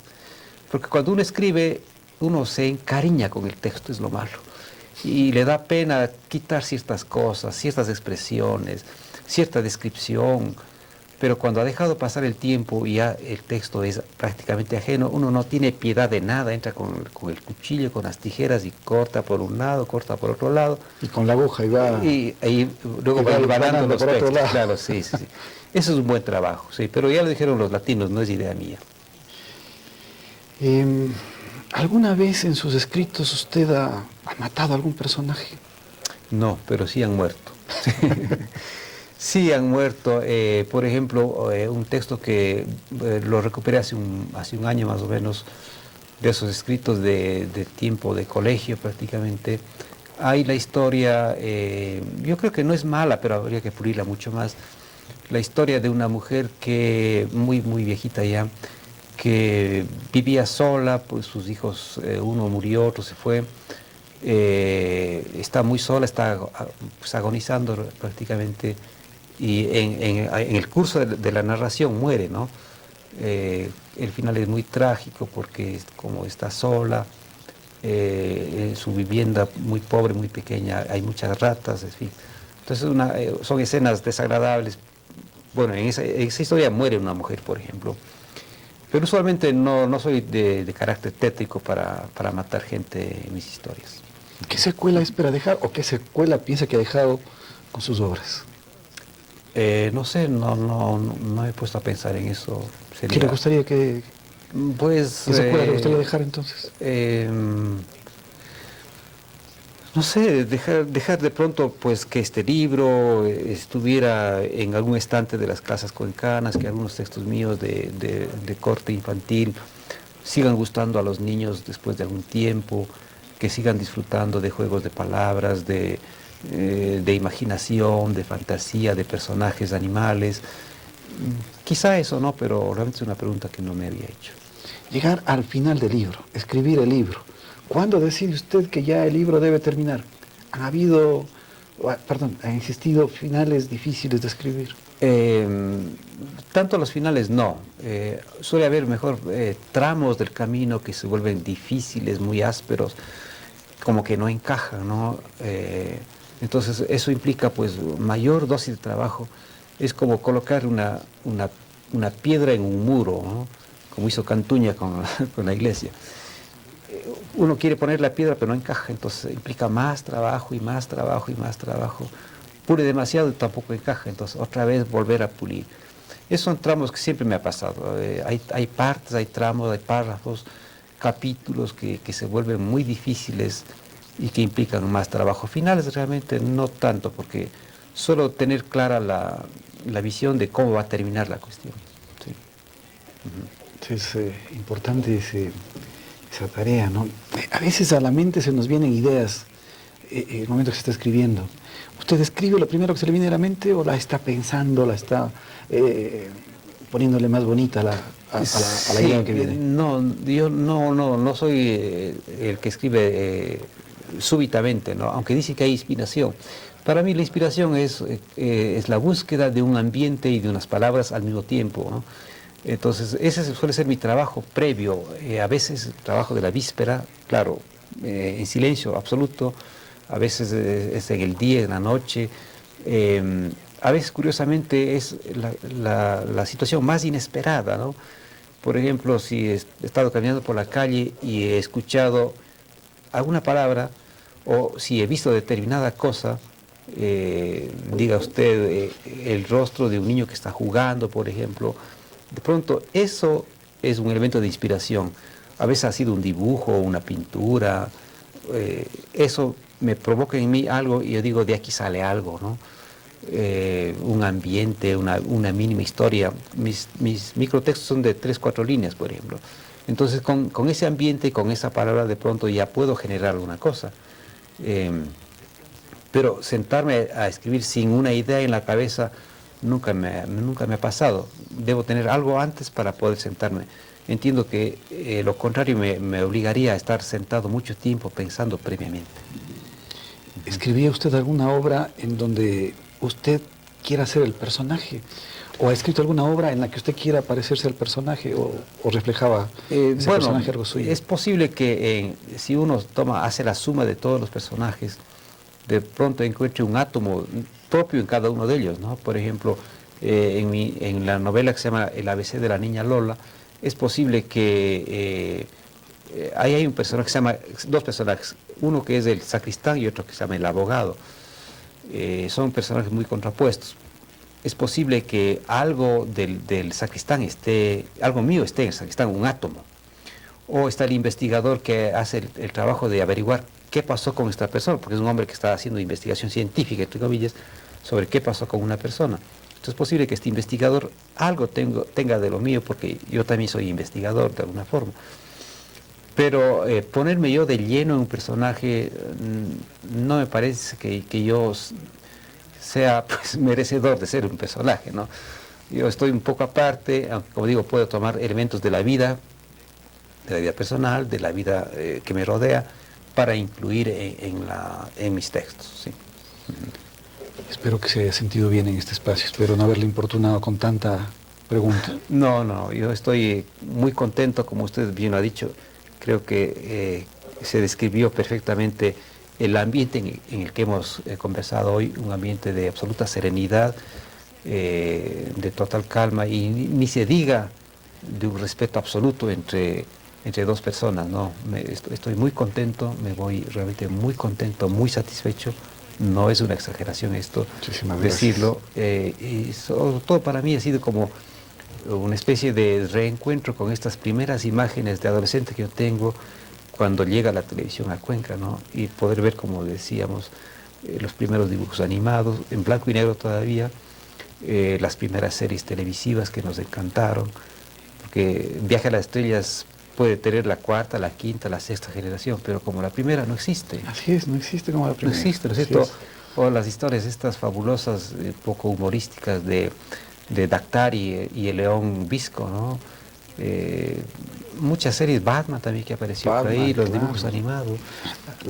D: Porque cuando uno escribe, uno se encariña con el texto, es lo malo. Y le da pena quitar ciertas cosas, ciertas expresiones, cierta descripción. Pero cuando ha dejado pasar el tiempo y ya el texto es prácticamente ajeno, uno no tiene piedad de nada, entra con el cuchillo, con las tijeras y corta por un lado, corta por otro lado.
C: Y con la aguja y va...
D: Y luego va hilvanando los
C: por otro
D: textos.
C: lado.
D: Claro, sí. Eso es un buen trabajo, sí. Pero ya lo dijeron los latinos, no es idea mía.
C: ¿Alguna vez en sus escritos usted ha matado a algún personaje?
D: No, pero sí han muerto. Sí han muerto. Por ejemplo, un texto que lo recuperé hace un año más o menos, de esos escritos de tiempo de colegio prácticamente. Hay la historia, yo creo que no es mala, pero habría que pulirla mucho más. La historia de una mujer que, muy viejita ya, que vivía sola, pues sus hijos, uno murió, otro se fue. Está muy sola, está pues, agonizando prácticamente. Y en el curso de la narración muere, ¿no? El final es muy trágico porque como está sola, en su vivienda muy pobre, muy pequeña, hay muchas ratas, en fin. Entonces son escenas desagradables. Bueno, en esa historia muere una mujer, por ejemplo. Pero usualmente no soy de carácter tétrico para matar gente en mis historias.
C: ¿Qué secuela espera dejar o qué secuela piensa que ha dejado con sus obras?
D: No sé, no me he puesto a pensar en eso.
C: ¿Qué le gustaría que...
D: Pues...
C: ¿Qué secuela le gustaría dejar entonces?
D: No sé, dejar de pronto pues que este libro estuviera en algún estante de las casas cuencanas, que algunos textos míos de corte infantil sigan gustando a los niños después de algún tiempo, que sigan disfrutando de juegos de palabras, de imaginación, de fantasía, de personajes animales. Quizá eso no, pero realmente es una pregunta que no me había hecho.
C: Llegar al final del libro, escribir el libro. ¿Cuándo decide usted que ya el libro debe terminar? ¿Han existido finales difíciles de escribir?
D: Tanto los finales no. Suele haber mejor tramos del camino que se vuelven difíciles, muy ásperos, como que no encajan, ¿no? Entonces eso implica pues mayor dosis de trabajo. Es como colocar una piedra en un muro, ¿no? Como hizo Cantuña con la iglesia. Uno quiere poner la piedra pero no encaja, entonces implica más trabajo y más trabajo y más trabajo. Pule demasiado y tampoco encaja, entonces otra vez volver a pulir. Esos son tramos que siempre me ha pasado. Hay partes, hay tramos, hay párrafos, capítulos que se vuelven muy difíciles y que implican más trabajo. Finales realmente no tanto, porque solo tener clara la visión de cómo va a terminar la cuestión. Sí.
C: Es importante esa tarea, ¿no? A veces a la mente se nos vienen ideas en el momento que se está escribiendo. ¿Usted escribe lo primero que se le viene a la mente o la está pensando, la está poniéndole más bonita a la idea que viene?
D: No, yo no soy el que escribe súbitamente, ¿no? Aunque dice que hay inspiración. Para mí la inspiración es la búsqueda de un ambiente y de unas palabras al mismo tiempo, ¿no? Entonces ese suele ser mi trabajo previo, a veces el trabajo de la víspera, claro, en silencio absoluto, a veces es en el día, en la noche, a veces curiosamente es la situación más inesperada, ¿no? Por ejemplo, si he estado caminando por la calle y he escuchado alguna palabra, o si he visto determinada cosa, diga usted, el rostro de un niño que está jugando, por ejemplo, de pronto eso es un elemento de inspiración. A veces ha sido un dibujo, una pintura, eso me provoca en mí algo y yo digo, de aquí sale algo, ¿no? un ambiente, una mínima historia. Mis microtextos son de 3-4 líneas, por ejemplo. Entonces con ese ambiente y con esa palabra de pronto ya puedo generar alguna cosa. Pero sentarme a escribir sin una idea en la cabeza nunca me ha pasado. Debo tener algo antes para poder sentarme. Entiendo que lo contrario me obligaría a estar sentado mucho tiempo pensando previamente.
C: ¿Escribía usted alguna obra en donde usted quiera ser el personaje? ¿O ha escrito alguna obra en la que usted quiera parecerse al personaje o reflejaba ese personaje algo suyo?
D: Es posible que si uno hace la suma de todos los personajes, de pronto encuentre un átomo propio en cada uno de ellos, ¿no? Por ejemplo, en la novela que se llama El ABC de la niña Lola, es posible que ahí hay un personaje que se llama, dos personajes, uno que es el sacristán y otro que se llama el abogado. Son personajes muy contrapuestos. Es posible que algo del sacristán algo mío esté en el sacristán, un átomo. O está el investigador que hace el trabajo de averiguar qué pasó con esta persona, porque es un hombre que está haciendo investigación científica, entre comillas, sobre qué pasó con una persona. Entonces es posible que este investigador algo tenga de lo mío, porque yo también soy investigador de alguna forma. Pero ponerme yo de lleno en un personaje, no me parece que yo sea pues, merecedor de ser un personaje, ¿no? Yo estoy un poco aparte, aunque como digo, puedo tomar elementos de la vida personal, de la vida que me rodea, para incluir en mis textos, ¿sí?
C: Espero que se haya sentido bien en este espacio, espero no haberle importunado con tanta pregunta.
D: No, yo estoy muy contento, como usted bien lo ha dicho. Creo que se describió perfectamente el ambiente en el que hemos conversado hoy, un ambiente de absoluta serenidad, de total calma, y ni se diga de un respeto absoluto entre dos personas, ¿no? Estoy muy contento, me voy realmente muy contento, muy satisfecho. No es una exageración esto, decirlo. Y sobre todo para mí ha sido como una especie de reencuentro con estas primeras imágenes de adolescente que yo tengo cuando llega la televisión a Cuenca, ¿no? Y poder ver, como decíamos, los primeros dibujos animados, en blanco y negro todavía, las primeras series televisivas que nos encantaron, porque Viaje a las Estrellas puede tener la cuarta, la quinta, la sexta generación, pero como la primera no existe.
C: Así es, no existe como la primera.
D: No existe, ¿no es cierto? O las historias estas fabulosas, poco humorísticas de Daktari y el León Visco, ¿no? Muchas series, Batman también que apareció por ahí, los dibujos animados.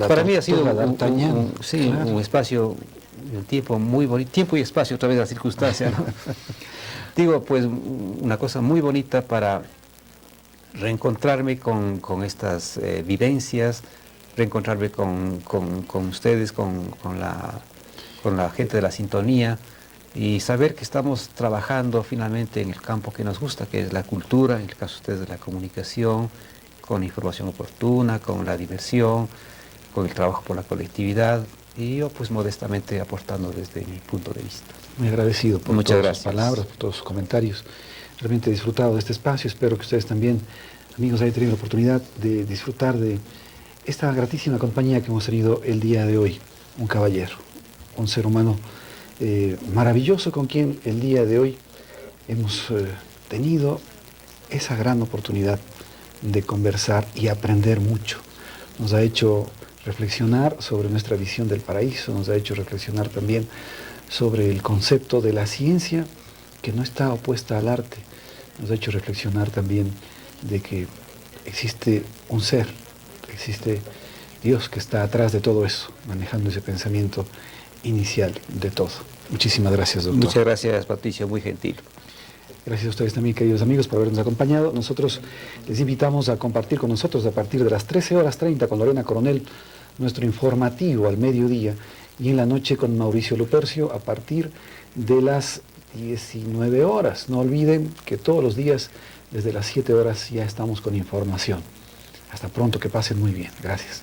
D: Para mí ha sido un espacio, un tiempo muy bonito, tiempo y espacio, otra vez la circunstancia, ¿no? Digo, pues una cosa muy bonita para reencontrarme con estas vivencias, reencontrarme con ustedes, con la gente de la sintonía, y saber que estamos trabajando finalmente en el campo que nos gusta, que es la cultura, en el caso de ustedes de la comunicación, con información oportuna, con la diversión, con el trabajo por la colectividad, y yo pues modestamente aportando desde mi punto de vista.
C: Muy agradecido por
D: Muchas
C: todas
D: gracias.
C: sus palabras, por todos sus comentarios. Realmente he disfrutado de este espacio, espero que ustedes también, amigos, hayan tenido la oportunidad de disfrutar de esta gratísima compañía que hemos tenido el día de hoy. Un caballero, un ser humano maravilloso con quien el día de hoy hemos tenido esa gran oportunidad de conversar y aprender mucho. Nos ha hecho reflexionar sobre nuestra visión del paraíso, nos ha hecho reflexionar también sobre el concepto de la ciencia que no está opuesta al arte. Nos ha hecho reflexionar también de que existe un ser, existe Dios que está atrás de todo eso, manejando ese pensamiento inicial de todo. Muchísimas gracias, doctor.
D: Muchas gracias, Patricio, muy gentil.
C: Gracias a ustedes también, queridos amigos, por habernos acompañado. Nosotros les invitamos a compartir con nosotros a partir de las 13:30 con Lorena Coronel, nuestro informativo al mediodía, y en la noche con Mauricio Lupercio a partir de las 19 horas. No olviden que todos los días, desde las 7 horas, ya estamos con información. Hasta pronto, que pasen muy bien. Gracias.